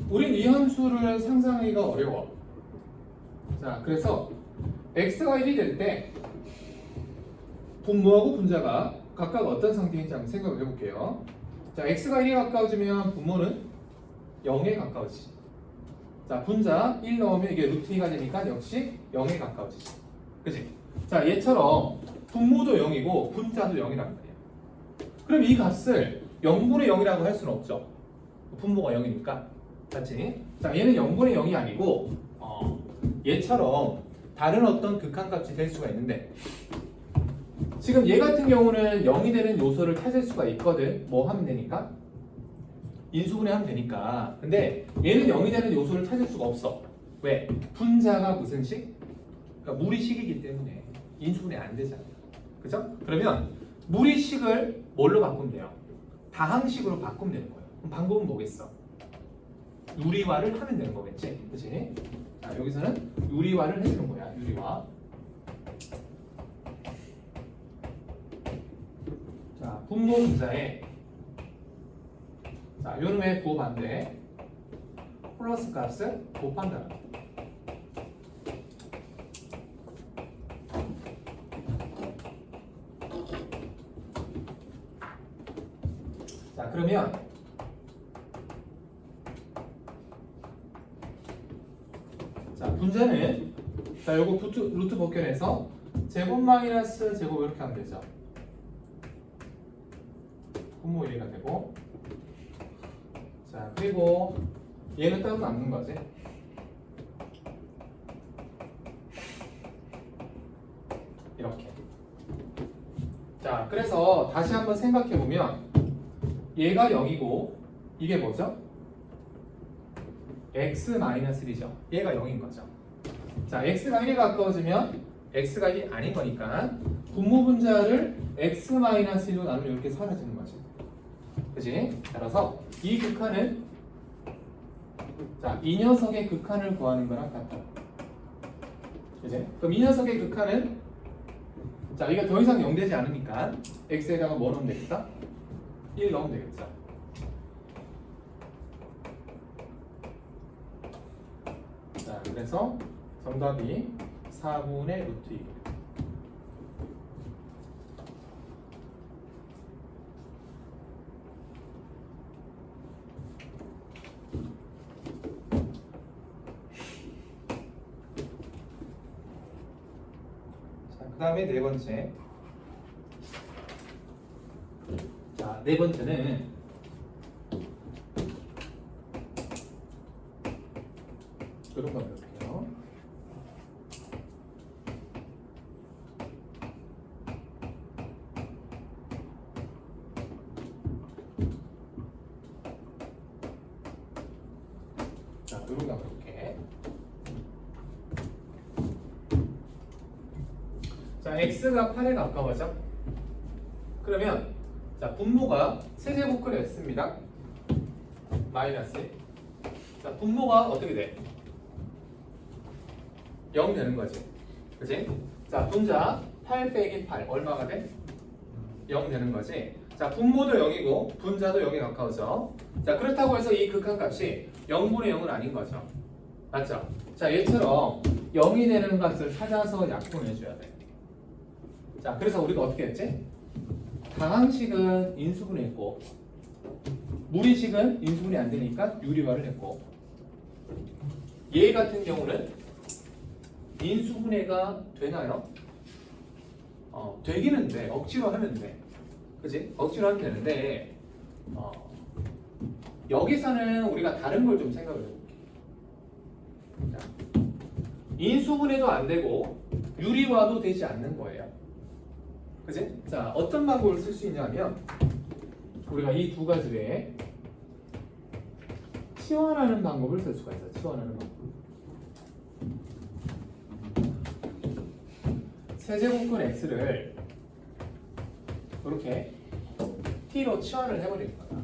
우린 이 함수를 상상하기가 어려워. 자, 그래서 x가 1이 될 때 분모하고 분자가 각각 어떤 상태인지 한번 생각을 해볼게요. 자, x가 1에 가까워지면 분모는 0에 가까워지지. 자, 분자 1 넣으면 이게 루트 2가 되니까 역시 0에 가까워지지. 그치? 자, 얘처럼 분모도 0이고 분자도 0이란 말이야. 그럼 이 값을 0분의 0이라고 할 수는 없죠. 분모가 0이니까. 맞지? 자, 얘는 0분의 0이 아니고 얘처럼 다른 어떤 극한값이 될 수가 있는데 지금 얘 같은 경우는 0이 되는 요소를 찾을 수가 있거든. 뭐 하면 되니까? 인수분해하면 되니까. 근데 얘는 0이 되는 요소를 찾을 수가 없어. 왜? 분자가 무슨 식? 그러니까 무리식이기 때문에 인수분해 안 되잖아. 그죠? 그러면 무리식을 뭘로 바꾸면 돼요? 다항식으로 바꾸면 되는 거예요. 그럼 방법은 뭐겠어? 유리화를 하면 되는 거겠지? 그치? 자, 여기서는 유리화를 해주는 거야. 유리화. 자, 분모 분자에 자, 요놈의 부호 반대 플러스 값을 곱한다. 자, 그러면 자, 분자는 자, 요거 루트 복견해서 제곱 마이너스 제곱 이렇게 하면 되죠. 분모 1이가 되고 자, 그리고 얘는 따로 남는 거지. 이렇게. 자, 그래서 다시 한번 생각해 보면 얘가 0이고 이게 뭐죠? x-1이죠. 얘가 0인 거죠. 자, x가 1에 가까워지면 x가 1이 아닌 거니까 분모 분자를 x-1로 나누면 이렇게 사라지는 거지. 그지? 따라서 이 극한은 자, 이 녀석의 극한을 구하는 거랑 같다. 그지? 그럼 이 녀석의 극한은 자, 이게 더 이상 0 되지 않으니까 x에다가 뭐 넣으면 되겠다? 1 넣으면 되겠죠. 자, 그래서 정답이 4분의 루트 2. 그 다음에 네 번째. 자, 네 번째는 이런 거 볼게요. 자, 이런 거 볼게. 자, x가 8에 가까워져. 그러면 자, 분모가 세제곱근 x입니다. 마이너스. 자, 분모가 어떻게 돼? 0 되는 거지. 그치? 자, 분자 8 빼기 8 얼마가 돼? 0 되는 거지. 자, 분모도 0이고 분자도 0에 가까워져. 자, 그렇다고 해서 이 극한값이 0분의 0은 아닌 거죠. 맞죠? 자, 얘처럼 0이 되는 값을 찾아서 약분해줘야 돼. 자, 그래서 우리가 어떻게 했지? 다항식은 인수분해했고 무리식은 인수분해 안 되니까 유리화를 했고 얘 같은 경우는 인수분해가 되나요? 되기는 돼. 억지로 하면 돼. 그치? 억지로 하면 되는데 여기서는 우리가 다른 걸 좀 생각을 해볼게. 자, 인수분해도 안 되고 유리화도 되지 않는 거예요. 그치? 자, 어떤 방법을 쓸 수 있냐면 우리가 이 두 가지 외에 치환하는 방법을 쓸 수가 있어요. 치환하는 방법. 세제곱근 x를 이렇게 t로 치환을 해버리는 거다.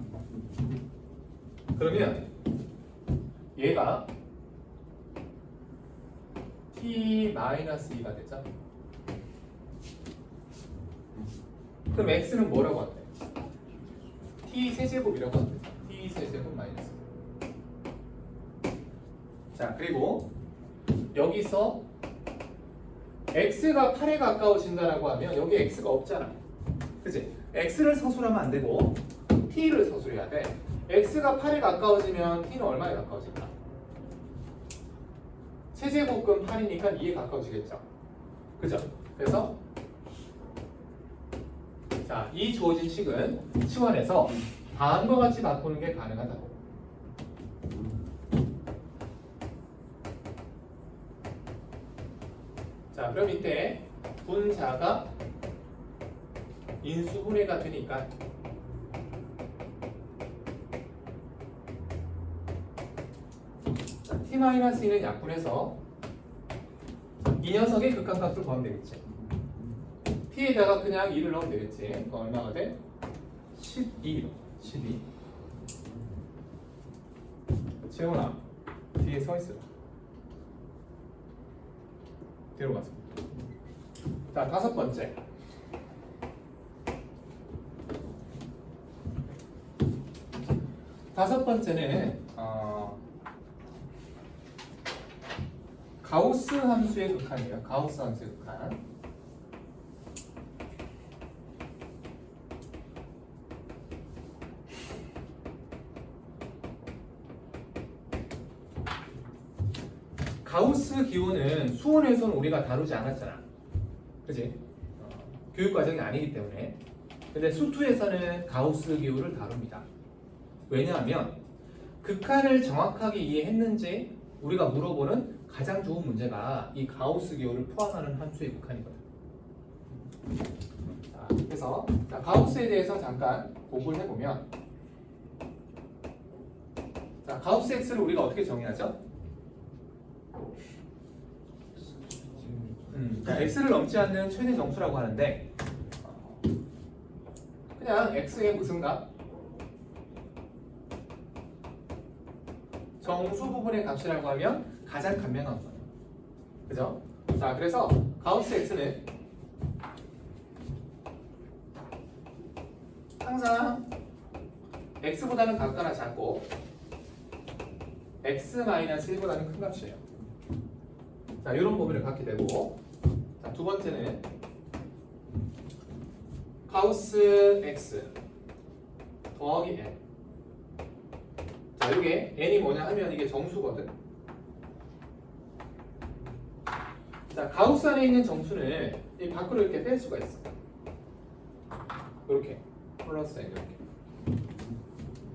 그러면 얘가 t-2가 되죠. 그럼 x는 뭐라고 할까요? t 세제곱이라고 합니다. t 세제곱 마이너스. 자, 그리고 여기서 x가 8에 가까워진다라고 하면 여기 x가 없잖아. 그치? x를 서술하면 안 되고 t를 서술해야 돼. x가 8에 가까워지면 t는 얼마에 가까워질까? 세제곱근 8이니까 2에 가까워지겠죠. 그죠? 그래서 자, 이 주어진 식은 치환해서 다음과 같이 바꾸는 게 가능하다고. 자, 그럼 이때 분자가 인수분해가 되니까 자, t-2는 약분해서 이 녀석의 극한값을 구하면 되겠지. t에다가 그냥 2를 넣으면 되겠지. 그럼 얼마가 돼? 12. 재훈아, 뒤에 서 있어. 뒤로 가서. 자, 다섯 번째. 다섯 번째는 가우스 함수의 극한이에요. 가우스 함수의 극한. 가우스 기호는 수원에서는 우리가 다루지 않았잖아. 그지? 교육 과정이 아니기 때문에. 근데 수투에서는 가우스 기호를 다룹니다. 왜냐하면 극한을 정확하게 이해했는지 우리가 물어보는 가장 좋은 문제가 이 가우스 기호를 포함하는 함수의 극한이거든. 자, 그래서 가우스에 대해서 잠깐 공부를 해보면, 자, 가우스 x를 우리가 어떻게 정의하죠? 자, x를 넘지 않는 최대 정수라고 하는데 그냥 x의 무슨 값? 정수 부분의 값이라고 하면 가장 간명한 거예요. 그죠? 자, 그래서 가우스 x는 항상 x보다는 같거나 작고 x-1보다는 큰 값이에요. 자, 이런 범위를 갖게 되고, 자, 두 번째는 가우스 x 더하기 n. 자, 이게 n이 뭐냐 하면 이게 정수거든. 자, 가우스 안에 있는 정수는 이 밖으로 이렇게 뺄 수가 있어. 이렇게 플러스 n 이렇게.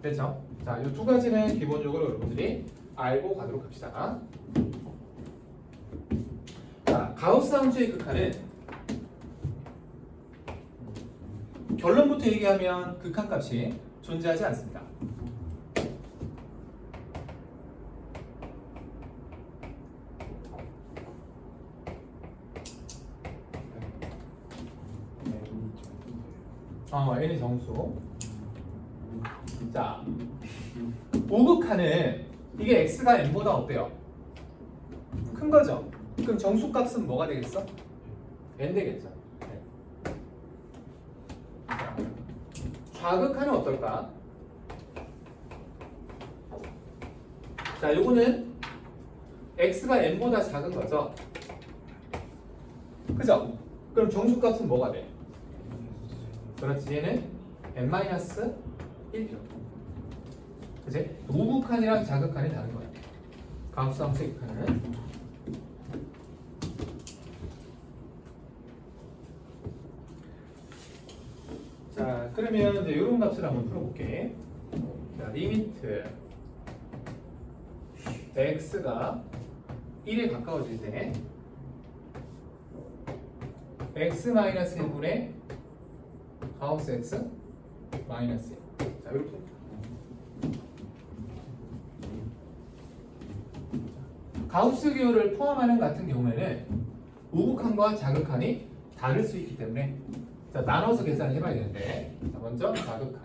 됐죠? 자, 이 두 가지는 기본적으로 여러분들이 알고 가도록 합시다. 자, 가우스 함수의 극한은 결론부터 얘기하면 극한값이 존재하지 않습니다. n이 정수. 자, 우극한은 이게 x가 n보다 어때요? 큰 거죠? 그럼 정수값은 뭐가 되겠어? n 되겠죠. 네. 자, 좌극한은 어떨까? 자, 요거는 x가 n보다 작은 거죠. 그죠? 그럼 정수값은 뭐가 돼? 그렇지, 얘는 n-1표. 그치? 우극한이랑 자극한이 다른 거야. 가우스 함수의 극한은. 자, 그러면 이제 이런 값을 한번 풀어볼게. 자, 리미트 x가 1에 가까워질 때 x-1분의 가우스 x 마이너스 1. 자, 이렇게. 가우스 기호를 포함하는 같은 경우에는 우극한과 자극한이 다를 수 있기 때문에, 자, 나눠서 계산을 해봐야 되는데, 자, 먼저 자극한.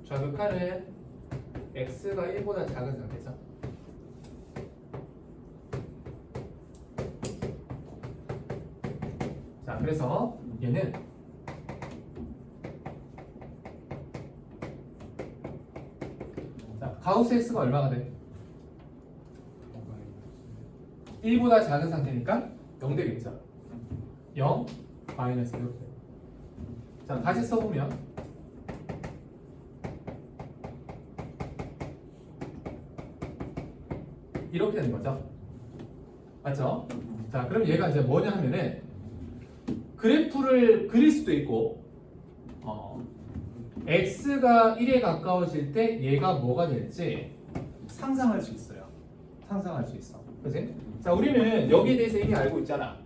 자극한은 x가 1보다 작은 상태죠. 자, 그래서 얘는 자, 가우스 x가 얼마가 돼? 1보다 작은 상태니까 0 되겠죠. 0 마이너스 이렇게. 자, 다시 써보면 이렇게 되는 거죠. 맞죠? 자, 그럼 얘가 이제 뭐냐 하면은 그래프를 그릴 수도 있고 x가 1에 가까워질 때 얘가 뭐가 될지 상상할 수 있어요. 상상할 수 있어. 그치? 자, 우리는 여기에 대해서 이미 알고 있잖아.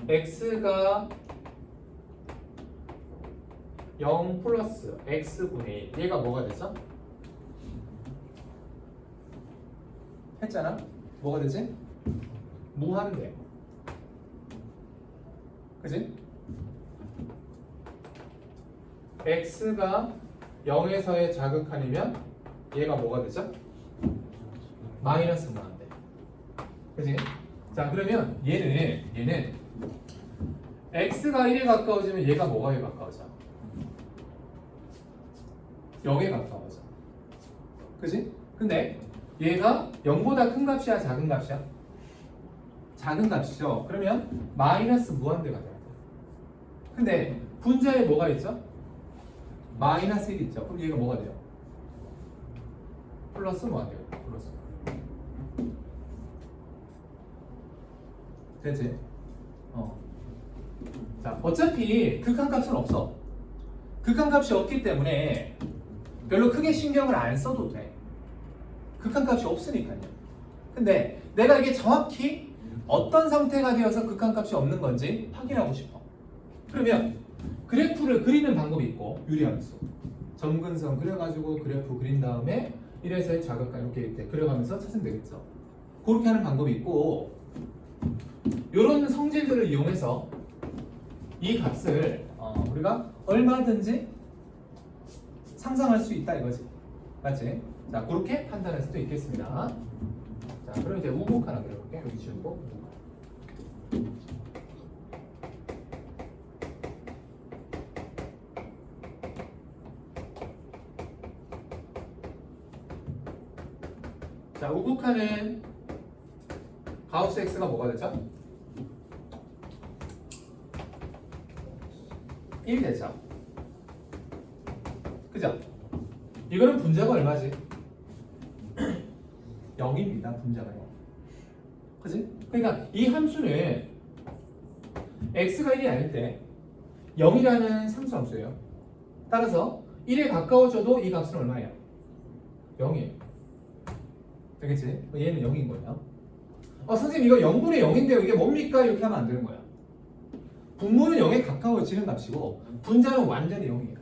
x가 0 플러스 x분의 1 얘가 뭐가 되죠? 했잖아? 뭐가 되지? 무한대. 그치? x가 0에서의 자극한이면 얘가 뭐가 되죠? 마이너스 무한대. 그치? 자, 그러면 얘는 x가 1에 가까워지면 얘가 뭐가에 가까워져? 0에 가까워져. 그치? 근데 얘가 0보다 큰 값이야, 작은 값이야? 작은 값이죠. 그러면 마이너스 무한대가 돼야 돼. 근데 분자에 뭐가 있죠? 마이너스 1 있죠. 그럼 얘가 뭐가 돼요? 플러스 무한대가 돼요. 플러스. 되지? 자, 어차피 극한값은 없어. 극한값이 없기 때문에 별로 크게 신경을 안 써도 돼. 극한값이 없으니까요. 근데 내가 이게 정확히 어떤 상태가 되어서 극한값이 없는 건지 확인하고 싶어. 그러면 그래프를 그리는 방법이 있고, 유리함수 점근선 그려가지고 그래프 그린 다음에 1에서의 자극감 이렇게 그려가면서 찾으면 되겠죠. 그렇게 하는 방법이 있고, 이런 성질들을 이용해서 이 값을 우리가 얼마든지 상상할 수 있다 이거지. 맞지? 자, 그렇게 판단할 수도 있겠습니다. 자, 그럼 이제 우복 하나 그려볼게. 여기 지우고. 자, 우극하는 가우스 x가 뭐가 되죠? 1 되죠. 그죠? 이거는 분자가 얼마지? 0입니다. 분자가 0. 그지? 그러니까 이 함수는 x가 1이 아닐 때 0이라는 상수함수예요. 따라서 1에 가까워져도 이 값은 얼마예요? 0이에요. 되겠지? 얘는 0인 거예요. 선생님 이거 0분의 0인데요. 이게 뭡니까? 이렇게 하면 안 되는 거야. 분모는 0에 가까워지는 값이고 분자는 완전히 0이에요.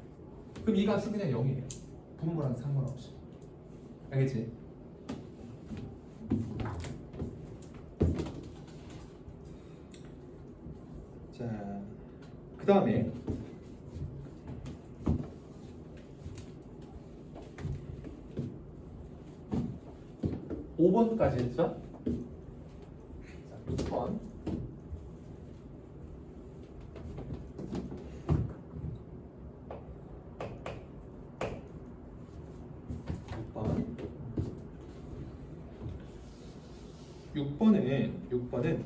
그럼 이 값은 그냥 0이에요. 분모랑 상관없이. 알겠지? 자, 그 다음에 5번까지 했죠? 자, 6번. 6번은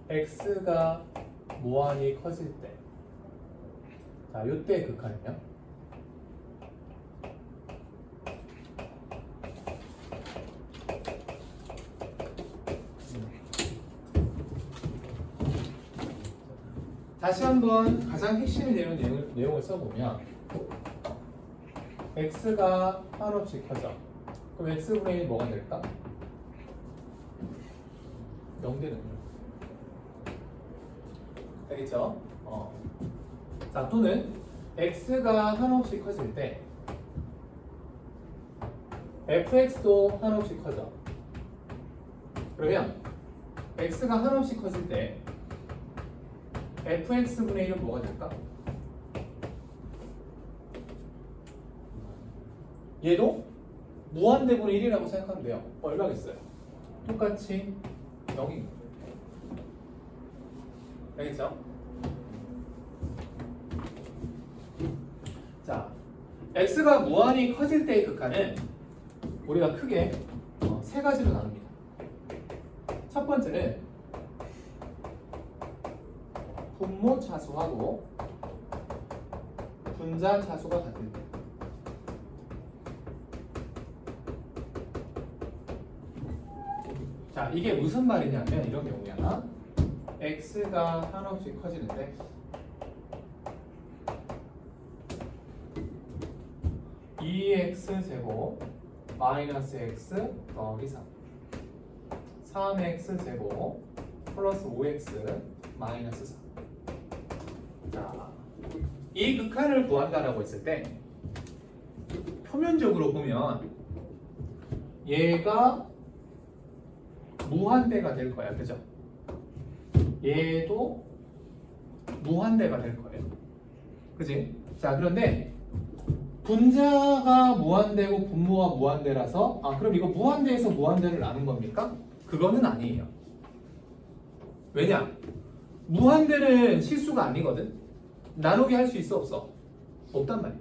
x가 무한히 커질 때, 자, 요때 극한이요. 다시 한번 가장 핵심이 되는 내용을 써보면 x가 한없이 커져. 그럼 x분의 1 뭐가 될까? 0 되는 거예요. 알겠죠? 자, 또는 x가 한없이 커질 때 fx도 한없이 커져. 그러면 x가 한없이 커질 때 fx분의 1은 뭐가 될까? 얘도 무한대분의 1이라고 생각하면 돼요. 얼마겠어요? 똑같이 0인 거예요. 알겠죠? 자, x가 무한히 커질 때의 극한은 우리가 크게 세 가지로 나눕니다. 첫 번째는 분모 차수하고 분자 차수가 같을 때. 자, 이게 무슨 말이냐면 이런 경우야. x가 한없이 커지는데 (2x) 제곱 마이너스 x 더하기 3 3x 제곱 플러스 5x 마이너스 4. 자, 이 극한을 구한다라고 했을 때 표면적으로 보면 얘가 무한대가 될 거야, 그죠? 얘도 무한대가 될 거예요, 그지? 자, 그런데 분자가 무한대고 분모가 무한대라서 그럼 이거 무한대에서 무한대를 나눈 겁니까? 그거는 아니에요. 왜냐? 무한대는 실수가 아니거든. 나누게 할 수 있어 없어? 없단 말이야.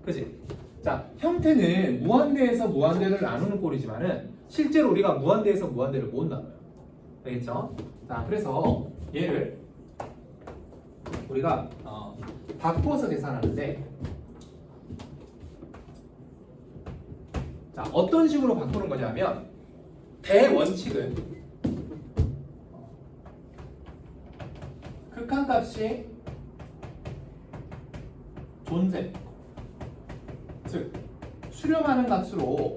그지? 자, 형태는 무한대에서 무한대를 나누는 꼴이지만은 실제로 우리가 무한대에서 무한대를 못 나눠요. 알겠죠? 자, 그래서 얘를 우리가 바꿔서 계산하는데, 자, 어떤 식으로 바꾸는 거냐면 대원칙은 극한값이 존재, 즉 수렴하는 값으로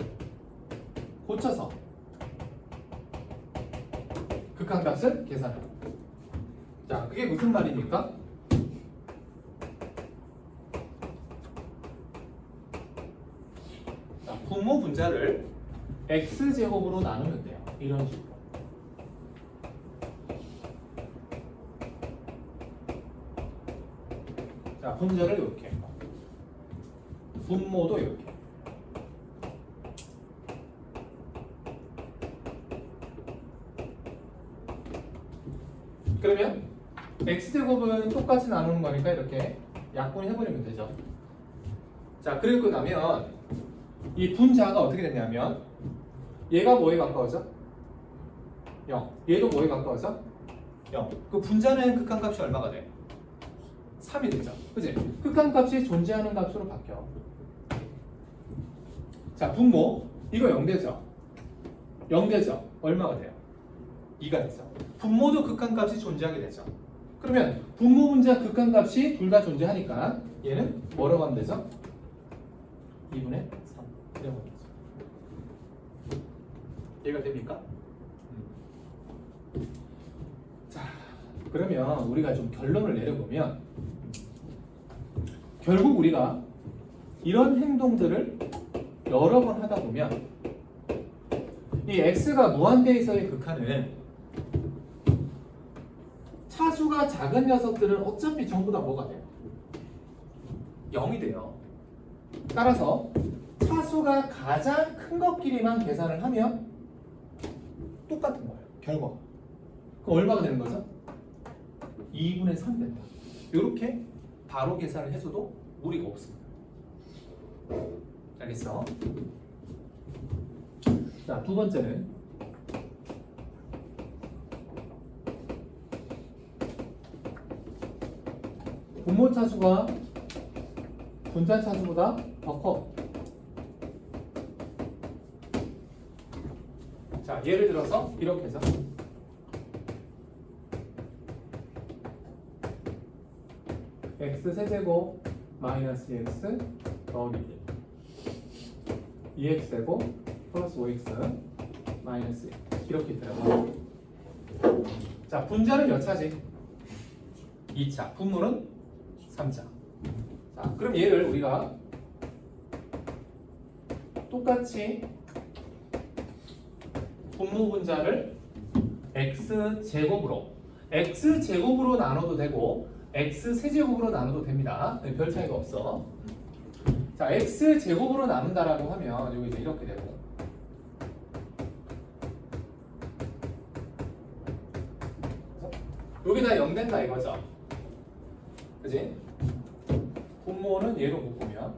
고쳐서 극한값을 계산합니다. 자, 그게 무슨 말입니까? 자, 분모 분자를 x제곱으로 나누면 돼요. 이런 식으로. 자, 분자를 이렇게, 분모도 이렇게. 그러면 x제곱은 똑같이 나누는 거니까 이렇게 약분해버리면 되죠. 자, 그리고 나면 이 분자가 어떻게 되냐면 얘가 뭐에 가까워져? 0. 얘도 뭐에 가까워져? 0. 그 분자는 극한값이 얼마가 돼? 3이 되죠. 그치? 극한값이 존재하는 값으로 바뀌어. 자, 분모 이거 0되죠? 0되죠? 얼마가 돼요? 2가 되죠. 분모도 극한값이 존재하게 되죠. 그러면 분모 분자 극한값이 둘 다 존재하니까 얘는 뭐라고 하면 되죠? 2분의 3 이라고 하면 되죠. 이해가 됩니까? 자, 그러면 우리가 좀 결론을 내려보면 결국 우리가 이런 행동들을 여러 번 하다 보면 이 x가 무한대에서의 극한은 차수가 작은 녀석들은 어차피 전부 다 뭐가 돼요? 0이 돼요. 따라서 차수가 가장 큰 것끼리만 계산을 하면 똑같은 거예요. 결과가. 그럼 얼마가 되는 거죠? 2분의 3 된다. 이렇게 바로 계산을 해줘도 무리가 없습니다. 알겠어? 자, 두 번째는 분모 차수가 분자 차수보다 더 커. 자, 예를 들어서 이렇게 해서 x 세제곱 마이너스 x 더하기 2x 제곱 플러스 5x 마이너스 1 이렇게 있더라고요. 자, 분자는 몇 차지? 2차. 분모는 3차. 자, 그럼 얘를 우리가 똑같이 분모 분자를 x제곱으로 나눠도 되고 x세제곱으로 나눠도 됩니다. 별 차이가 없어. 자, x제곱으로 나눈다라고 하면 여기 이제 이렇게 되고 여기 다 0 된다 이거죠. 그지? 분모는 얘로 묶으면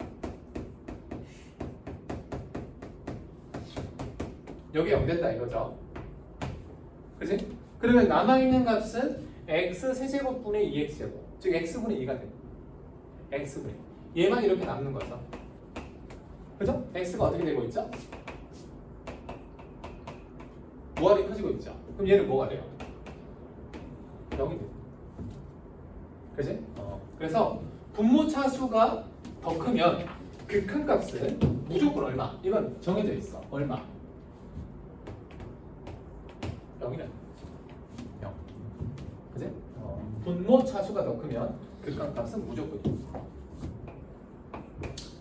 여기 0 된다 이거죠. 그지? 그러면 남아있는 값은 x 세제곱분의 2x제곱, 즉 x분의 2가 됩니다. x분의 얘만 이렇게 남는 거죠. 그죠? x가 어떻게 되고 있죠? 무한히 커지고 있죠. 그럼 얘는 뭐가 돼요? 여기 돼. 그지? 그래서 분모차 수가 더 크면 극한값은 무조건 얼마? 이건 정해져 있어. 얼마? 0이네. 0. 그지? 분모차 수가 더 크면 극한값은 무조건 0.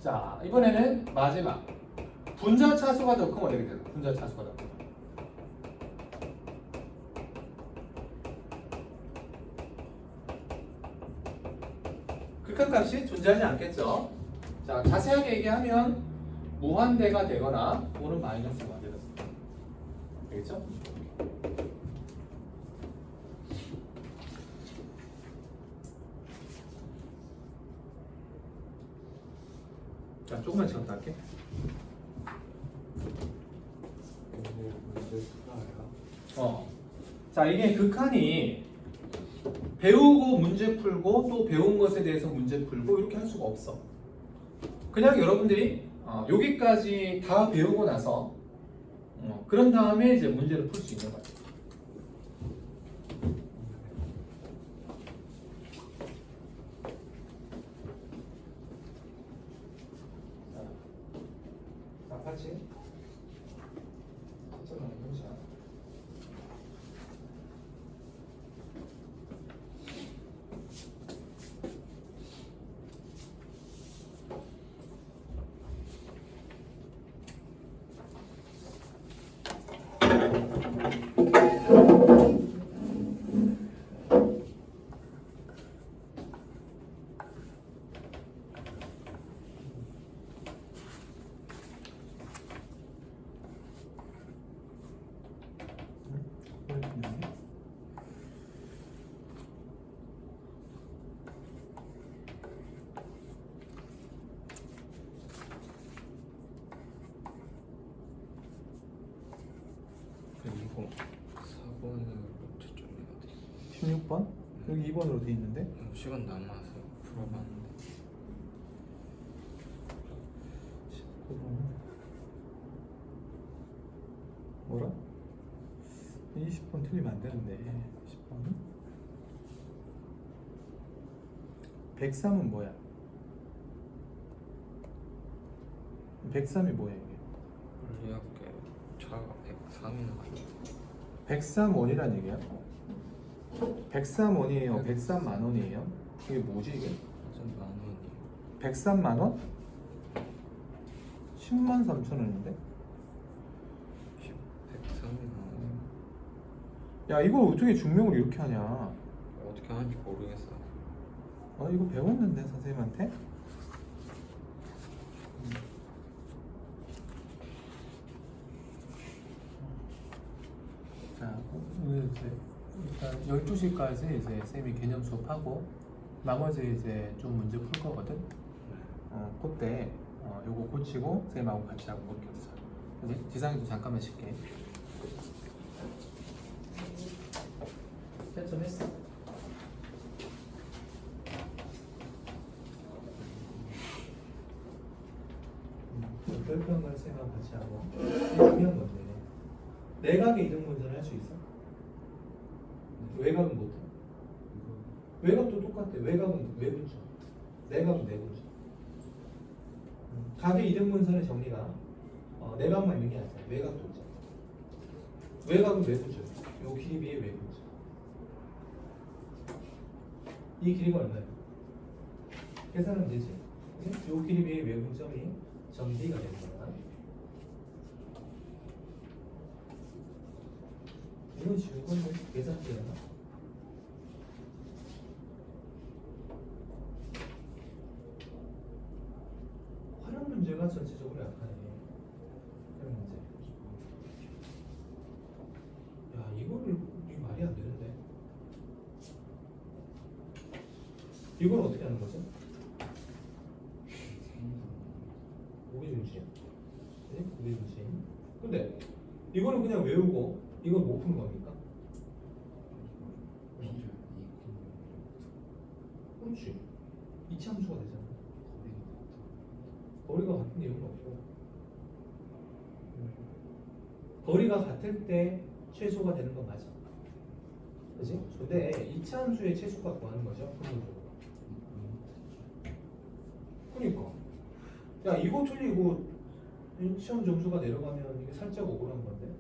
자, 이번에는 마지막. 분자차 수가 더 크면 어떻게 돼요? 분자차 수가 더 크면. 극한값이 존재하지 않겠죠? 자, 자세하게 얘기하면 무한대가 되거나 또는 마이너스가 되거나. 알겠죠? 자, 조금만 시간 더 할게. 자, 이게 극한이 배우고 문제 풀고 또 배운 것에 대해서 문제 풀고 이렇게 할 수가 없어. 그냥 여러분들이 여기까지 다 배우고 나서 그런 다음에 이제 문제를 풀 수 있는 거야. 자, 같이. 그리고 4번은 저쪽인 것 같아요. 16번? 여기 2번으로 돼 있는데? 시간 남아서 풀어봤는데 19번 뭐라? 20번 틀리면 안 되는데 10번 103은 뭐야? 103이 뭐야 이게? 물리학계 차가 103이 나와요. 103원이란 얘기야? 103원이에요? 103만 원이에요? 이게 뭐지 이게? 완전 만 원이에요. 103만 원? 10만 3천 원인데? 103이 나와요. 야 이걸 어떻게 증명을 이렇게 하냐? 어떻게 하는지 모르겠어요. 이거 배웠는데 선생님한테? 자, 오늘 이제 일단 12시까지 이제 쌤이 개념 수업하고 나머지 이제 좀 문제 풀 거거든. 그때 요거 고치고 쌤하고 같이 하고 그렇게 해서. 그지? 지상이도 잠깐만 쉴게. 채점 했어? 별표한 걸 쌤하고 같이 하고. 이게 중요한 건데. 내각의 이등 분선을 할 수 있어? 외곽은 못해. 외곽도 똑같아. 외곽은 외분점. 내각은 내분점. 각의 이등 분선의 정리가 내각만 있는 게 아니라 외곽도 있잖아. 외곽은 외분점. 요 길이 비해 외분점. 이 길이가 얼마야? 계산하면 되지. 그치? 요 길이 비해 외분점이 정비가 되는 거야. 이건 쉬운 건데 계산해야 하나? 활용 문제가 전체적으로 약하네. 활용 문제. 야 이거를 이게 말이 안 되는데. 이걸 어떻게 하는 거죠? 무게중심. 네? 무게중심. 근데 이거는 그냥 외우고 이건 못 푸는 겁니까? 그렇지. 이차함수가 되잖아. 거리가 같은 이유는 없고. 거리가 같을 때 최소가 되는 건 맞아. 그지? 근데 이차함수의 최소가 구하는 거죠. 근본적으로. 그러니까 야 이거 틀리고 시험 점수가 내려가면 이게 살짝 억울한 건데.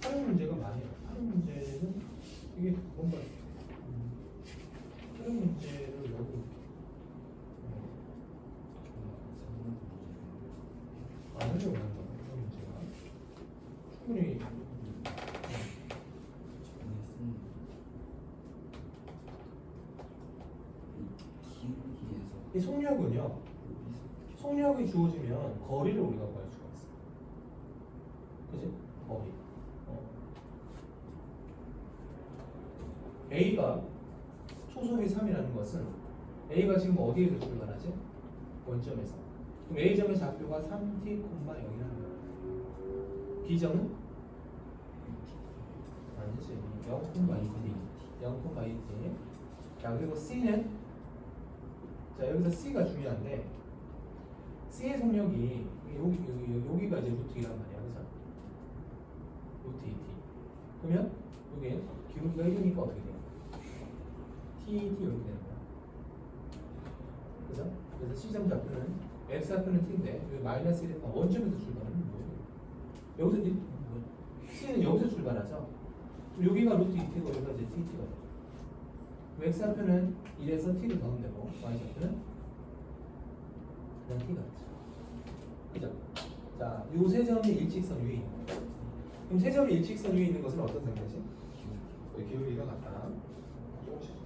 다른 문제가 많이 요 다른 문제는 이게 뭔가 다른 문제를 너무 안 하려고 하는 거야. 다른 문제가 충분히 이 속력은요. 속력이 주어지면 거리를 우리가 구할 수가 있어. 그지? 거리. A가 초속이 3이라는 것은 A가 지금 어디에서 출발하지? 원점에서. 그럼 A점의 좌표가 3t, 0이라는 거야. B점은? 아니지. 0,2t. 0,2t. 자, 그리고 C는? 자, 여기서 C가 중요한데 C의 속력이 여기가 이제 루트 2란 말이야. 그죠? 루트 2t. 그러면 여기 기울기가 1이니까 어떻게 돼요? t 이렇게 되는 거야. 그죠? 그래서 C점 좌표는 x 좌표는 t인데 여기 마이너스 1이니까 원점에서 출발하는 거예요. 여기서 C는 여기서 출발하죠. 여기가 루트 2t고 여기가 이제 tt가 돼. x 좌표는 1에서 t를 더하면 되고 y 좌표는 그냥 t가 되죠. 그죠? 자, 요 세 점이 일직선 위에 있는 거예요. 그럼 세 점이 일직선 위에 있는 것은 어떤 상태지? 기울기가 같다. 조금씩.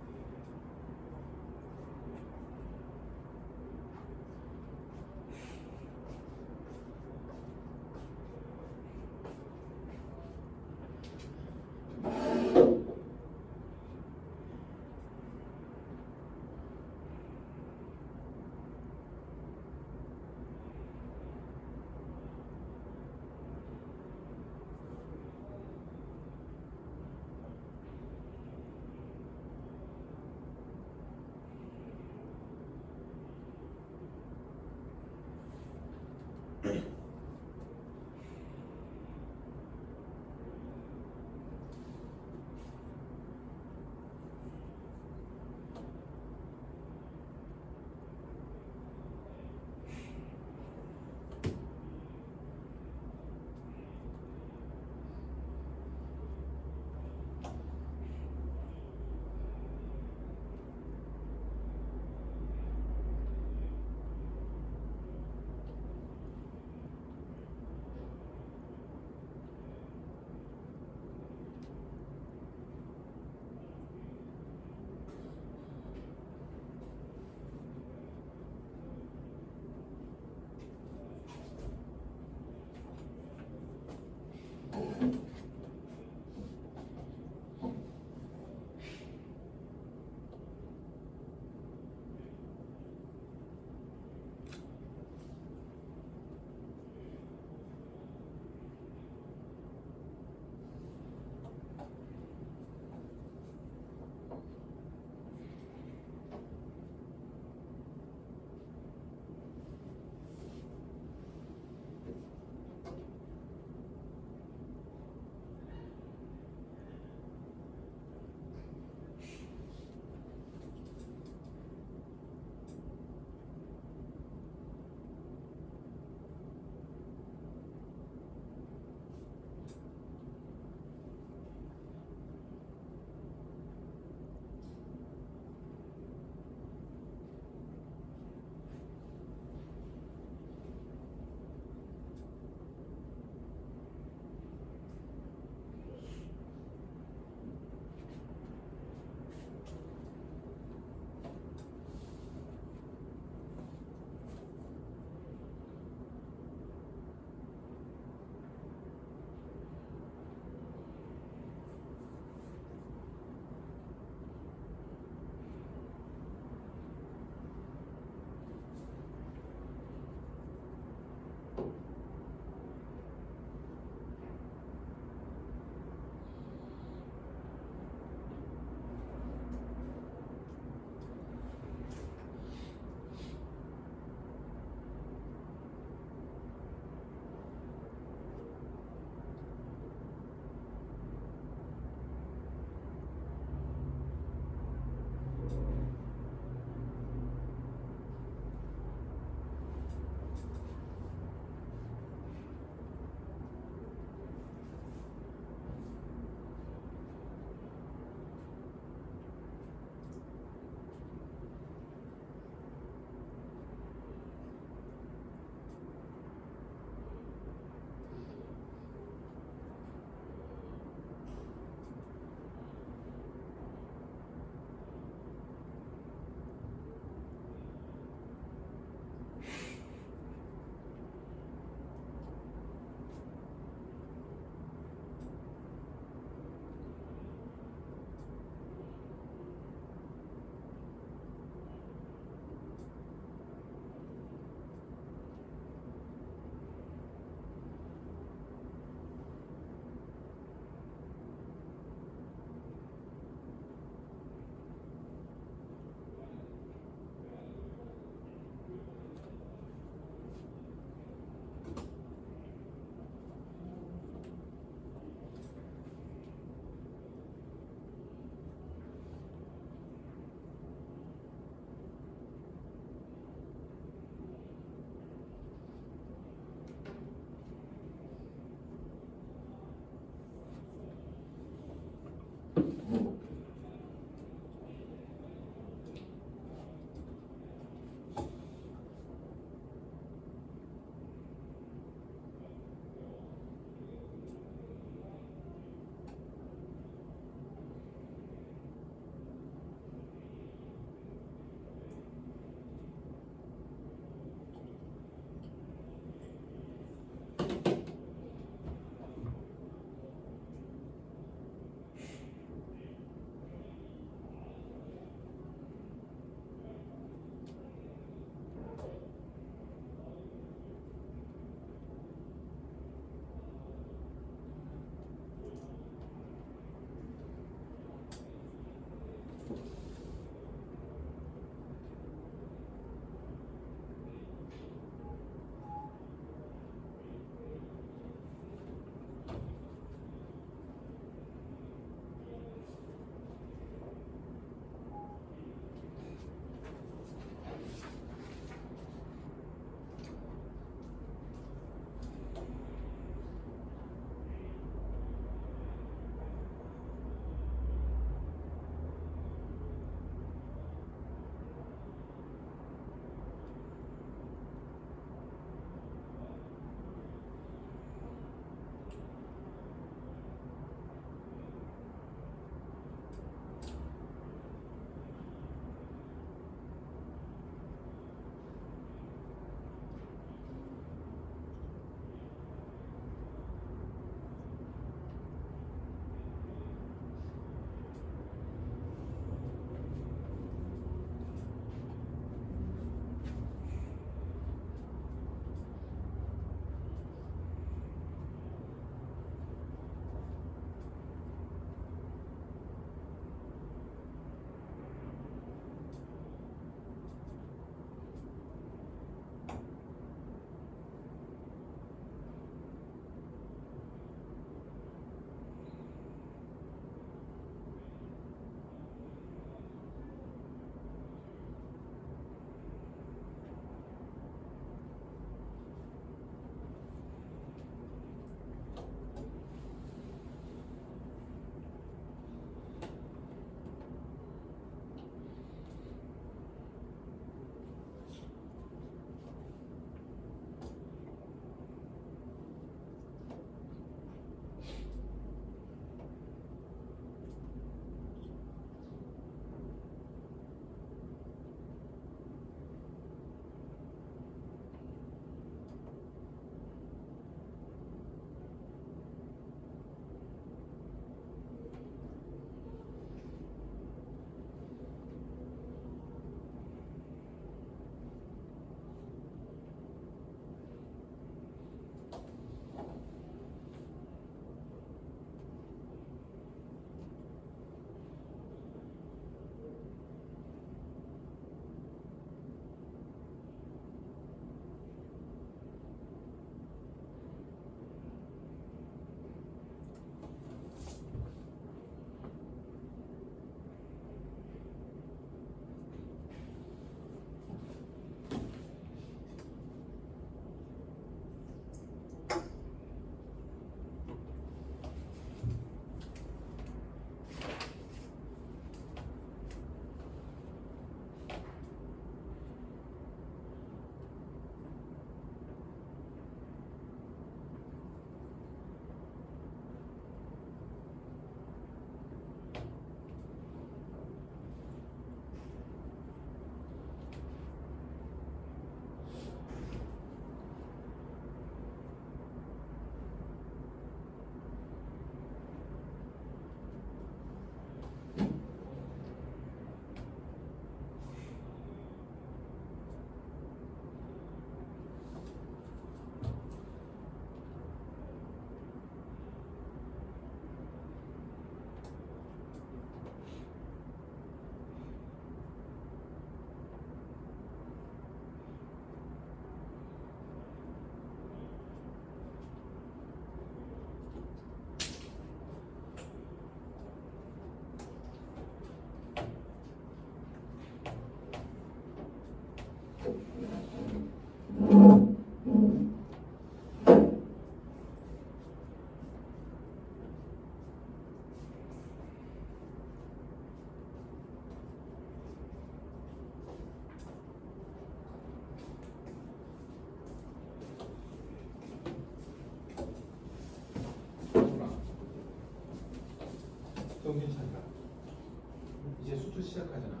루트 시작하잖아.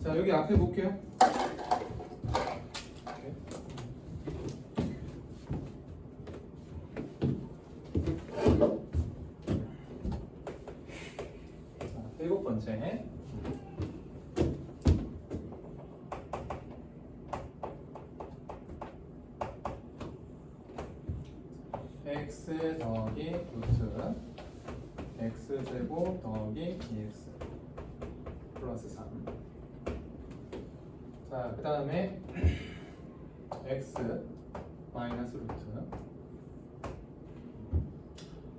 자, 여기 앞에 볼게요. 자, 7번째. x 더하기 루트 x제곱 더하기 2x 플러스 3. 자, 그 다음에 x 마이너스 루트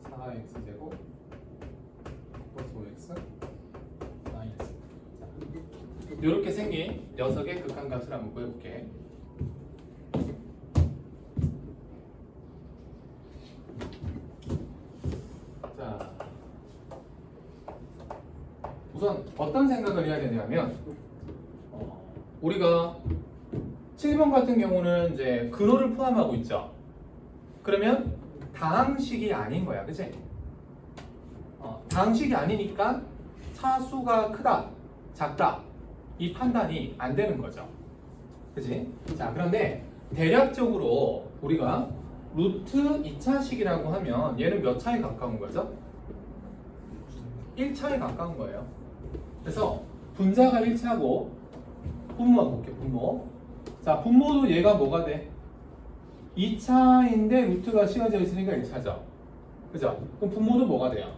4x 제곱 플러스 5x 마이너스. 자, 이렇게 생긴 녀석의 극한값을 한번 구해볼게. 자, 우선 어떤 생각을 해야 되냐면 우리가 7번 같은 경우는 이제 근호를 포함하고 있죠. 그러면 다항식이 아닌 거야, 그치? 다항식이 아니니까 차수가 크다, 작다 이 판단이 안 되는 거죠, 그치? 자, 그런데 대략적으로 우리가 루트 2차식이라고 하면 얘는 몇 차에 가까운 거죠? 1차에 가까운 거예요. 그래서 분자가 1차고 분모만 볼게, 분모. 자, 분모도 얘가 뭐가 돼? 2차인데 루트가 씌워져 있으니까 1차죠. 그죠? 그럼 분모도 뭐가 돼요?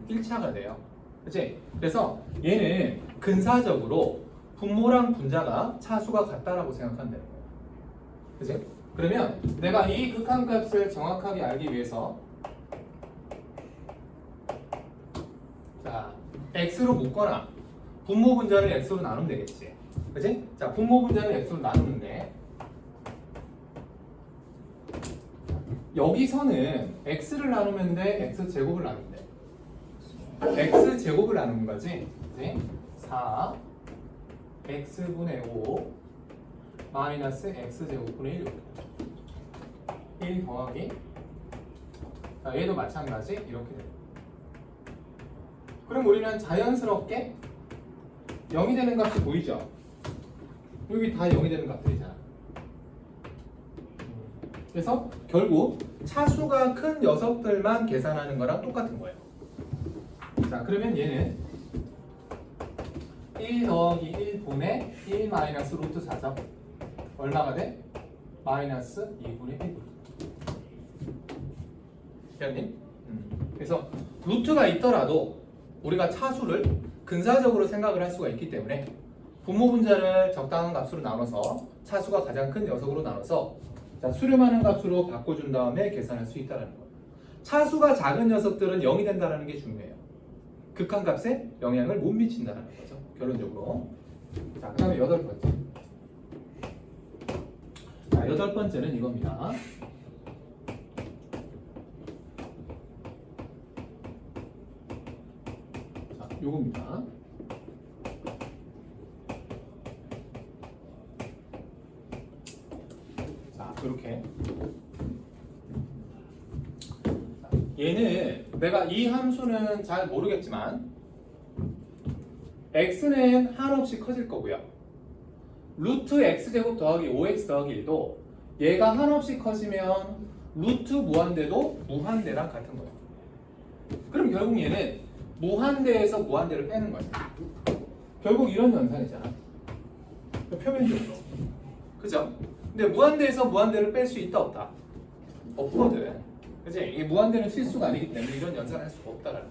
1차가 돼요. 그치? 그래서 얘는 근사적으로 분모랑 분자가 차수가 같다라고 생각하면 되는 거예요. 그치? 그러면 내가 이 극한값을 정확하게 알기 위해서 자, x로 묶거나 분모 분자를 x로 나누면 되겠지. 그치? 자, 분모 분자를 x로 나누는데 여기서는 x를 나누면 돼, x제곱을 나누면 돼? x제곱을 나누는 거지. 그치? 4 x분의 5 마이너스 x제곱분의 1 더하기 자, 얘도 마찬가지 이렇게 돼. 그럼 우리는 자연스럽게 0이 되는 값이 보이죠? 여기 다 0이 되는 값들이잖아. 그래서 결국 차수가 큰 녀석들만 계산하는 거랑 똑같은 거예요. 자, 그러면 얘는 1 더하기 1분의 1 마이너스 루트 4죠. 얼마가 돼? 마이너스 2분의 1. 회원님? 그래서 루트가 있더라도 우리가 차수를 근사적으로 생각을 할 수가 있기 때문에 분모 분자를 적당한 값으로 나눠서 차수가 가장 큰 녀석으로 나눠서 자, 수렴하는 값으로 바꿔준 다음에 계산할 수 있다는 거예요. 차수가 작은 녀석들은 0이 된다는 게 중요해요. 극한값에 영향을 못 미친다는 거죠. 결론적으로. 자, 그 다음에 8번째. 자, 8번째는 이겁니다. 자, 요겁니다. 자, 이렇게. 얘는 내가 이 함수는 잘 모르겠지만 x는 한없이 커질 거고요. 루트 x제곱 더하기 5x 더하기 1도 얘가 한없이 커지면 루트 무한대도 무한대랑 같은 거예요. 그럼 결국 얘는 무한대에서 무한대를 빼는 거예요. 결국 이런 연산이잖아. 표면적으로. 그죠? 근데 무한대에서 무한대를 뺄 수 있다 없다? 없거든. 그치? 이게 무한대는 실수가 아니기 때문에 이런 연산을 할 수가 없다라는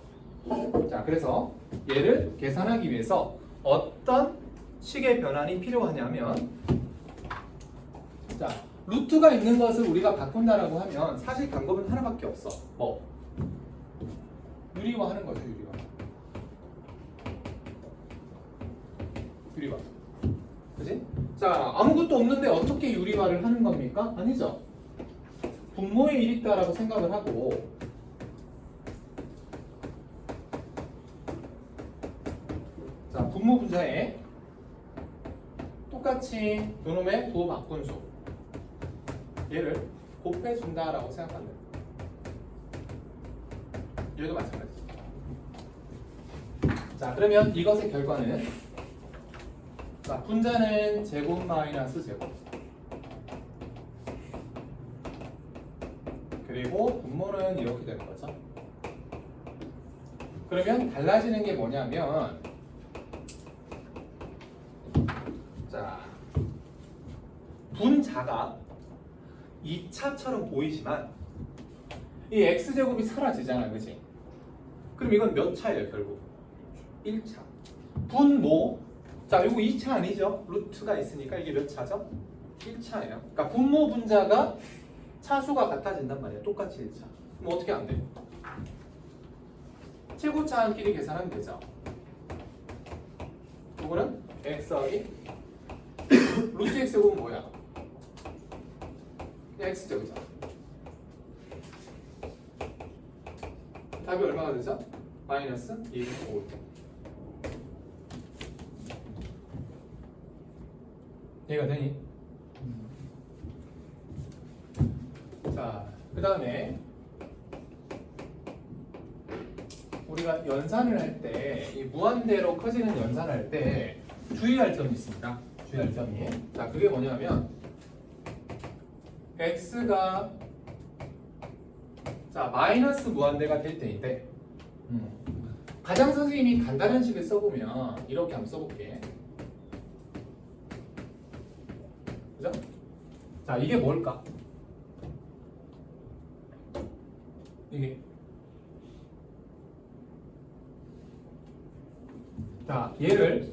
거예요. 자, 그래서 얘를 계산하기 위해서 어떤 식의 변환이 필요하냐면 자, 루트가 있는 것을 우리가 바꾼다라고 하면 사실 방법은 하나밖에 없어. 뭐? 유리화하는 거죠, 유리화. 유리화. 그지? 자, 아무것도 없는데 어떻게 유리화를 하는 겁니까? 아니죠. 분모에 1이 있다라고 생각을 하고 자, 분모 분자에 똑같이 요놈의 부호 바꾼수 얘를 곱해준다라고 생각합니다. 얘도 마찬가지. 자, 그러면 이것의 결과는 자, 분자는 제곱 마이너스 제곱 그리고 분모는 이렇게 되는 거죠. 그러면 달라지는 게 뭐냐면 자, 분자가 2차처럼 보이지만 이 x제곱이 사라지잖아, 그치? 그럼 이건 몇 차예요, 결국? 1차. 분모. 자, 이거 2차 아니죠? 루트가 있으니까 이게 몇 차죠? 1차예요. 그러니까 분모 분자가 차수가 같아진단 말이에요. 똑같이 1차. 그럼 어떻게 안 돼요? 최고차끼리 계산하면 되죠. 이거는 x하기 루트 x제곱은 뭐야? x제곱이죠. 답이 얼마가 되죠? 마이너스 2분의 5. 이해가 되니? 자, 그 다음에 우리가 연산을 할 때 이 무한대로 커지는 연산을 할 때 주의할 점이 있습니다. 주의할 점이. 자, 그게 뭐냐면 x가 자 마이너스 무한대가 될 때인데 가장 선생님이 간단한 식을 써보면 이렇게 한번 써볼게. 그죠? 자, 이게 뭘까? 이게 자, 얘를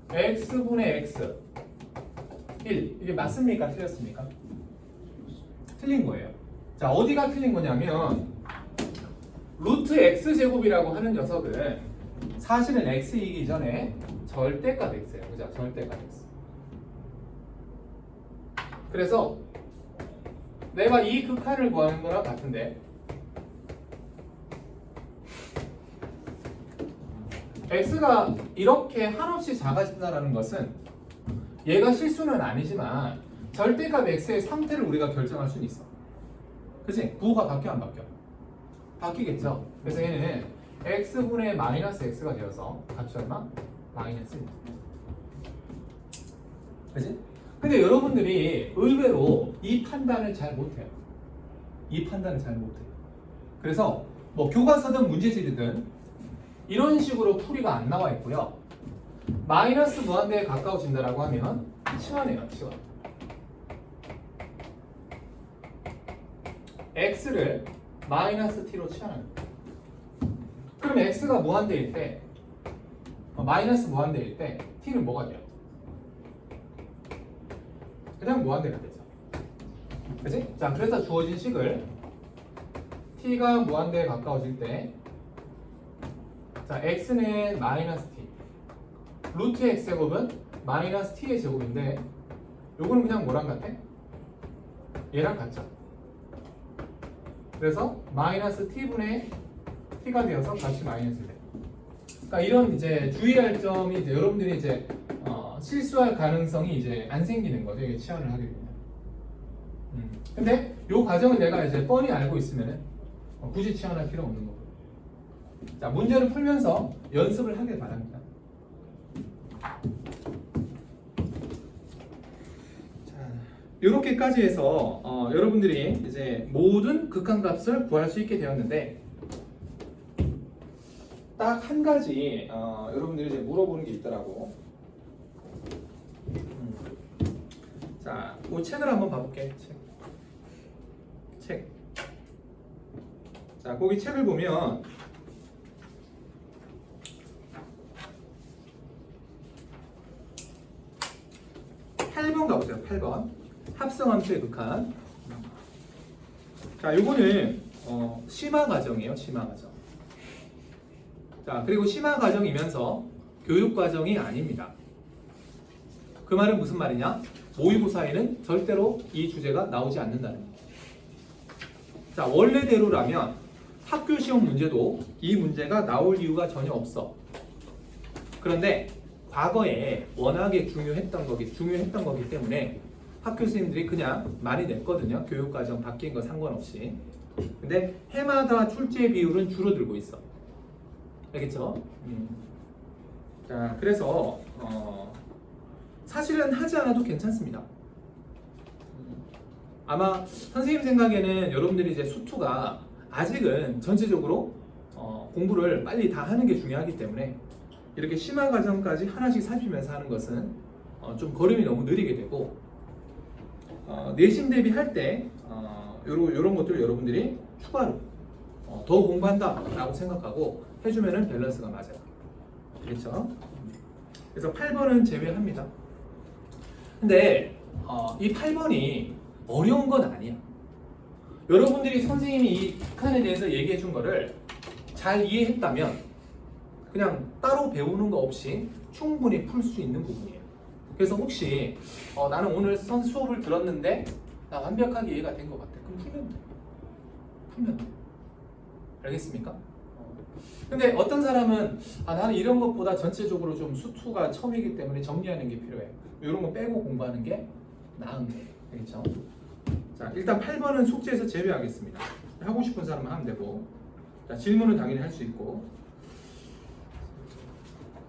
x분의 x 1 이게 맞습니까? 틀렸습니까? 틀린 거예요. 자, 어디가 틀린 거냐면 루트 x제곱이라고 하는 녀석은 사실은 x이기 전에 절대값 x예요. 그죠? 절대값 x. 그래서 내가 이 극한을 구하는 거랑 같은데 x가 이렇게 한없이 작아진다는 것은 얘가 실수는 아니지만 절대값 x의 상태를 우리가 결정할 수는 있어. 그치? 부호가 바뀌어 안 바뀌어? 바뀌겠죠? 그래서 얘는 x분의 마이너스 x가 되어서 값이 얼마? 마이너스 1. 그치? 근데 여러분들이 의외로 이 판단을 잘 못해요. 이 판단을 잘 못해요. 그래서 뭐 교과서든 문제집이든 이런 식으로 풀이가 안 나와 있고요. 마이너스 무한대에 가까워진다라고 하면 치환해요, 치환. x를 마이너스 t로 치환합니다. 그럼 x가 무한대일 때, 마이너스 무한대일 때 t는 뭐가 돼요? 그냥 무한대가 되죠. 그치? 자, 그래서 주어진 식을 t가 무한대에 가까워질 때 자, x는 마이너스 t 루트 x제곱은 마이너스 t의 제곱인데 요거는 그냥 뭐랑 같아? 얘랑 같죠. 그래서 마이너스 t분의 t가 되어서 값이 마이너스 돼. 그러니까 이런 이제 주의할 점이 이제 여러분들이 이제 실수할 가능성이 이제 안 생기는 거죠. 이게 치환을 하게 되면. 근데 요 과정을 내가 이제 뻔히 알고 있으면은 굳이 치환할 필요 없는 거고. 자, 문제를 풀면서 연습을 하길 바랍니다. 자, 이렇게까지 해서 여러분들이 이제 모든 극한값을 구할 수 있게 되었는데 딱 한 가지 여러분들이 이제 물어보는 게 있더라고. 자, 이 책을 한번 봐볼게. 책. 자, 거기 책을 보면 (8번) 가보세요. 8번. 합성함수의 극한. 자, 요거는 심화 과정이에요. 심화 과정. 자, 그리고 심화 과정이면서 교육 과정이 아닙니다. 그 말은 무슨 말이냐? 모의고사에는 절대로 이 주제가 나오지 않는다는 거예요. 자, 원래대로라면 학교 시험 문제도 이 문제가 나올 이유가 전혀 없어. 그런데 과거에 워낙에 중요했던 거기 때문에 학교 선생님들이 그냥 많이 냈거든요. 교육과정 바뀐 거 상관없이. 근데 해마다 출제 비율은 줄어들고 있어. 알겠죠? 자, 그래서 사실은 하지 않아도 괜찮습니다. 아마 선생님 생각에는 여러분들이 이제 수투가 아직은 전체적으로 공부를 빨리 다 하는 게 중요하기 때문에 이렇게 심화 과정까지 하나씩 살피면서 하는 것은 좀 걸음이 너무 느리게 되고 내신 대비할 때 요런 것들을 여러분들이 추가로 더 공부한다라고 생각하고 해주면은 밸런스가 맞아요. 그렇죠? 그래서 8번은 제외합니다. 근데 이 8번이 어려운 건 아니야. 여러분들이 선생님이 이 극한에 대해서 얘기해 준 거를 잘 이해했다면 그냥 따로 배우는 거 없이 충분히 풀 수 있는 부분이에요. 그래서 혹시 나는 오늘 수업을 들었는데 나 완벽하게 이해가 된 것 같아. 그럼 풀면 돼. 풀면 돼. 알겠습니까? 근데 어떤 사람은 나는 이런 것보다 전체적으로 좀 수투가 처음이기 때문에 정리하는 게 필요해. 이런 거 빼고 공부하는 게 나은 거예요. 알겠죠? 자, 일단 8번은 숙제에서 제외하겠습니다. 하고 싶은 사람은 하면 되고, 자, 질문은 당연히 할 수 있고,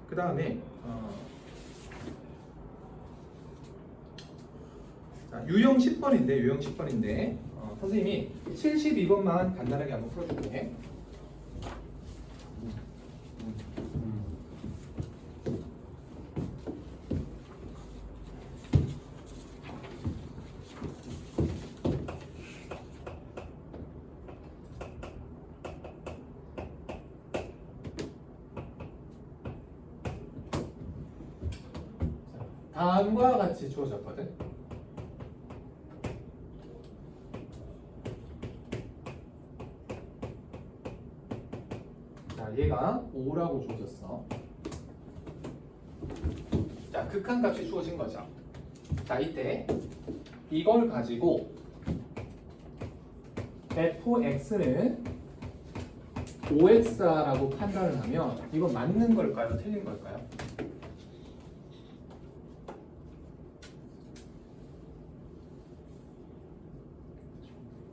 그 다음에 자, 유형 10번인데 선생님이 72번만 간단하게 한번 풀어줄게. 다음과 같이 주어졌거든. 자, 얘가 5라고 주어졌어. 자, 극한값이 주어진 거죠. 자, 이때 이걸 가지고 fx는 5x라고 판단을 하면 이건 맞는 걸까요? 틀린 걸까요?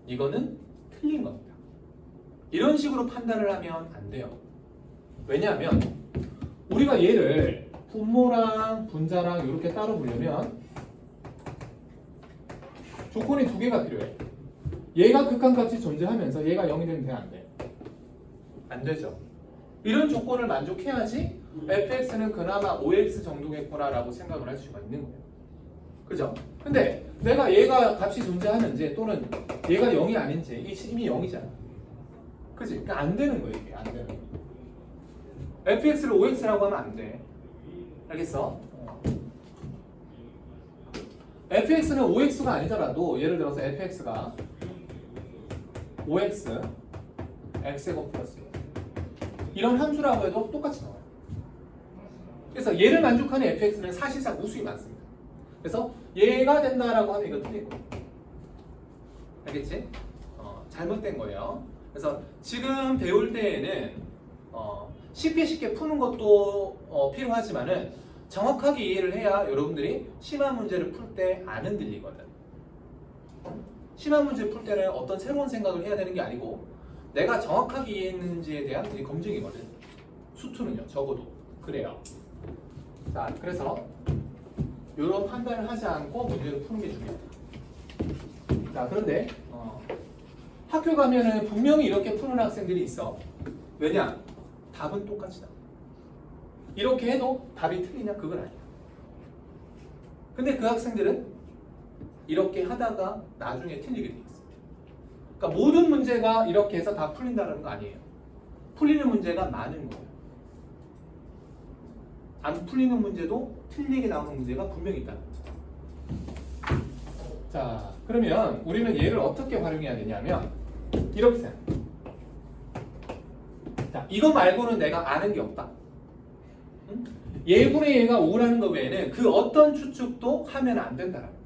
이거는 틀린 겁니다. 이런 식으로 판단을 하면 안 돼요. 왜냐하면 우리가 얘를 분모랑 분자랑 이렇게 따로 보려면 조건이 두 개가 필요해. 얘가 극한값이 존재하면서 얘가 0이 되면 돼, 안 돼? 안 되죠. 이런 조건을 만족해야지 fx는 그나마 5x 정도겠구나 라고 생각을 할 수가 있는 거예요. 그죠? 근데 내가 얘가 값이 존재하는지 또는 얘가 0이 아닌지 이미 0이잖아. 그지? 그러니까 안 되는 거예요. 이게 안 되는 거예요. fx를 5x라고 하면 안 돼. 알겠어? fx는 5x가 아니더라도 예를 들어서 fx가 5x x제곱 플러스 이런 함수라고 해도 똑같이 나와요. 그래서 얘를 만족하는 fx는 사실상 무수히 많습니다. 그래서 얘가 된다라고 하면 이거 틀린 거예요. 알겠지? 잘못된 거예요. 그래서 지금 배울 때에는 쉽게 푸는 것도 필요하지만은 정확하게 이해를 해야 여러분들이 심화 문제를 풀 때 안 흔들리거든. 심화 문제 풀 때는 어떤 새로운 생각을 해야 되는 게 아니고 내가 정확하게 이해했는지에 대한 검증이거든. 수투는요, 적어도 그래요. 자, 그래서 이런 판단을 하지 않고 문제를 푸는 게 중요하다. 자, 그런데 학교 가면은 분명히 이렇게 푸는 학생들이 있어. 왜냐? 답은 똑같이 나와. 이렇게 해도 답이 틀리냐? 그건 아니야. 근데 그 학생들은 이렇게 하다가 나중에 틀리게 돼 있어. 그러니까 모든 문제가 이렇게 해서 다 풀린다는 거 아니에요. 풀리는 문제가 많은 거예요. 안 풀리는 문제도 틀리게 나오는 문제가 분명히 있다는 거죠. 자, 그러면 우리는 얘를 어떻게 활용해야 되냐면 이렇게 생각해. 자, 이거 말고는 내가 아는 게 없다. 응? 얘분의 얘가 5라는 거 외에는 그 어떤 추측도 하면 안 된다라는 거야.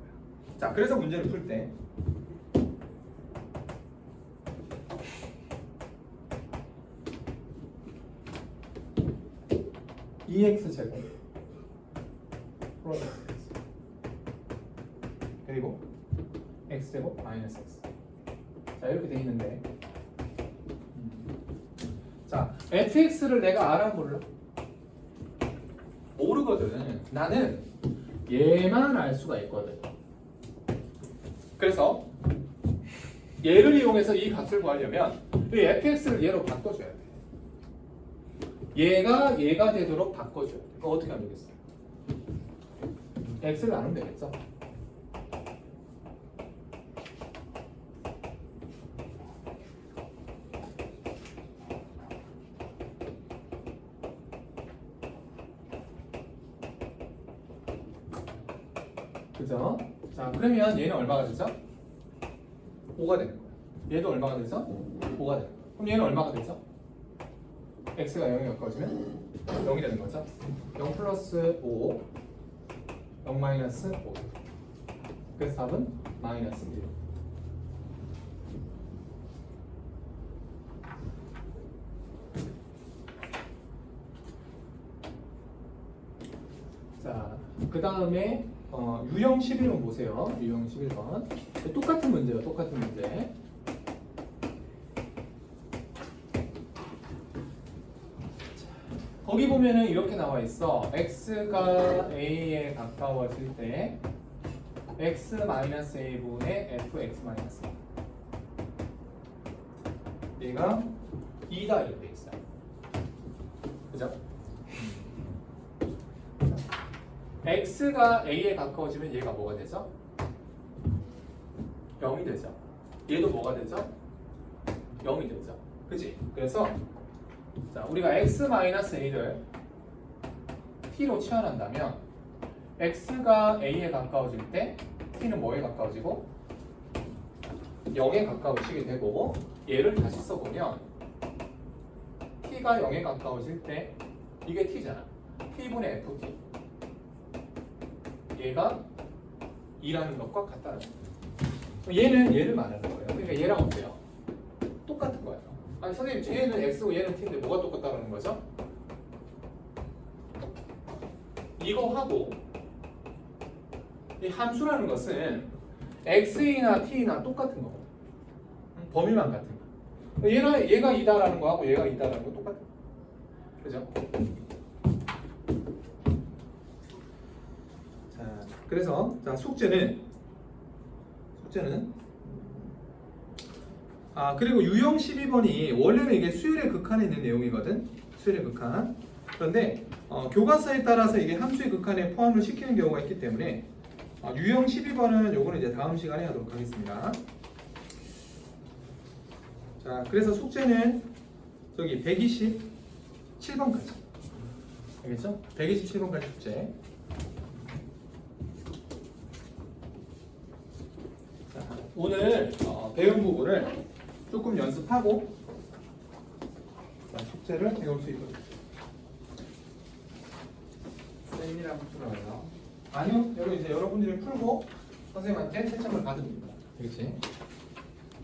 자, 그래서 문제를 풀 때 EX 제곱 플러스 X 그리고 X 제곱 마이너스 X. 자, 이렇게 돼 있는데 자, fx를 내가 알아 몰라? 모르거든. 나는 얘만 알 수가 있거든. 그래서 얘를 이용해서 이 값을 구하려면 이 fx를 얘로 바꿔줘야 돼. 얘가 되도록 바꿔줘야 돼. 그거 어떻게 하면 되겠어? x를 나누면 되겠죠? 그죠? 자, 그러면 얘는 얼마가 되죠? 5가 되는 거야. 얘도 얼마가 되죠? 5가 되는 거야. 그럼 얘는 얼마가 되죠? x가 0에 가까워지면 0이 되는 거죠. 0 플러스 5, 0 마이너스 5. 그래서 답은 마이너스 1. 자, 그 다음에 유형 11번 보세요. 유형 11번. 똑같은 문제예요. 똑같은 문제. 거기 보면은 이렇게 나와 있어. x가 a에 가까워질 때 x 마이너스 a분의 fx 마이너스 얘가 2다 이렇게 돼 있어요. 그죠? x가 a에 가까워지면 얘가 뭐가 되죠? 0이 되죠. 얘도 뭐가 되죠? 0이 되죠. 그치? 그래서 자, 우리가 x-a를 t로 치환한다면 x가 a에 가까워질 때 t는 뭐에 가까워지고 0에 가까워지게 되고 얘를 다시 써보면 t가 0에 가까워질 때 이게 t잖아. t분의 ft 얘가 2라는 것과 같다는 거예요. 얘는 얘를 말하는 거예요. 그러니까 얘랑 어때요? 똑같은 거예요. 아니 선생님 얘는 x고 얘는 t인데 뭐가 똑같다는 거죠? 이거 하고 이 함수라는 것은 x나 t나 똑같은 거거든. 범위만 같은 거. 얘가 2다라는 거하고 얘가 2다라는 거 똑같은 거. 그죠? 자, 그래서 자 숙제는 그리고 유형 12번이 원래는 이게 수열의 극한에 있는 내용이거든. 수열의 극한. 그런데 교과서에 따라서 이게 함수의 극한에 포함을 시키는 경우가 있기 때문에 유형 12번은 요거는 이제 다음 시간에 하도록 하겠습니다. 자, 그래서 숙제는 저기 127번까지. 알겠죠? 127번까지 숙제. 자, 오늘 배운 부분을 조금 연습하고 숙제를 배울 수 있도록. 쌤이랑 풀어요. 아니요, 이제 여러분들이 풀고 선생님한테 채점을 받으면 됩니다. 그렇지?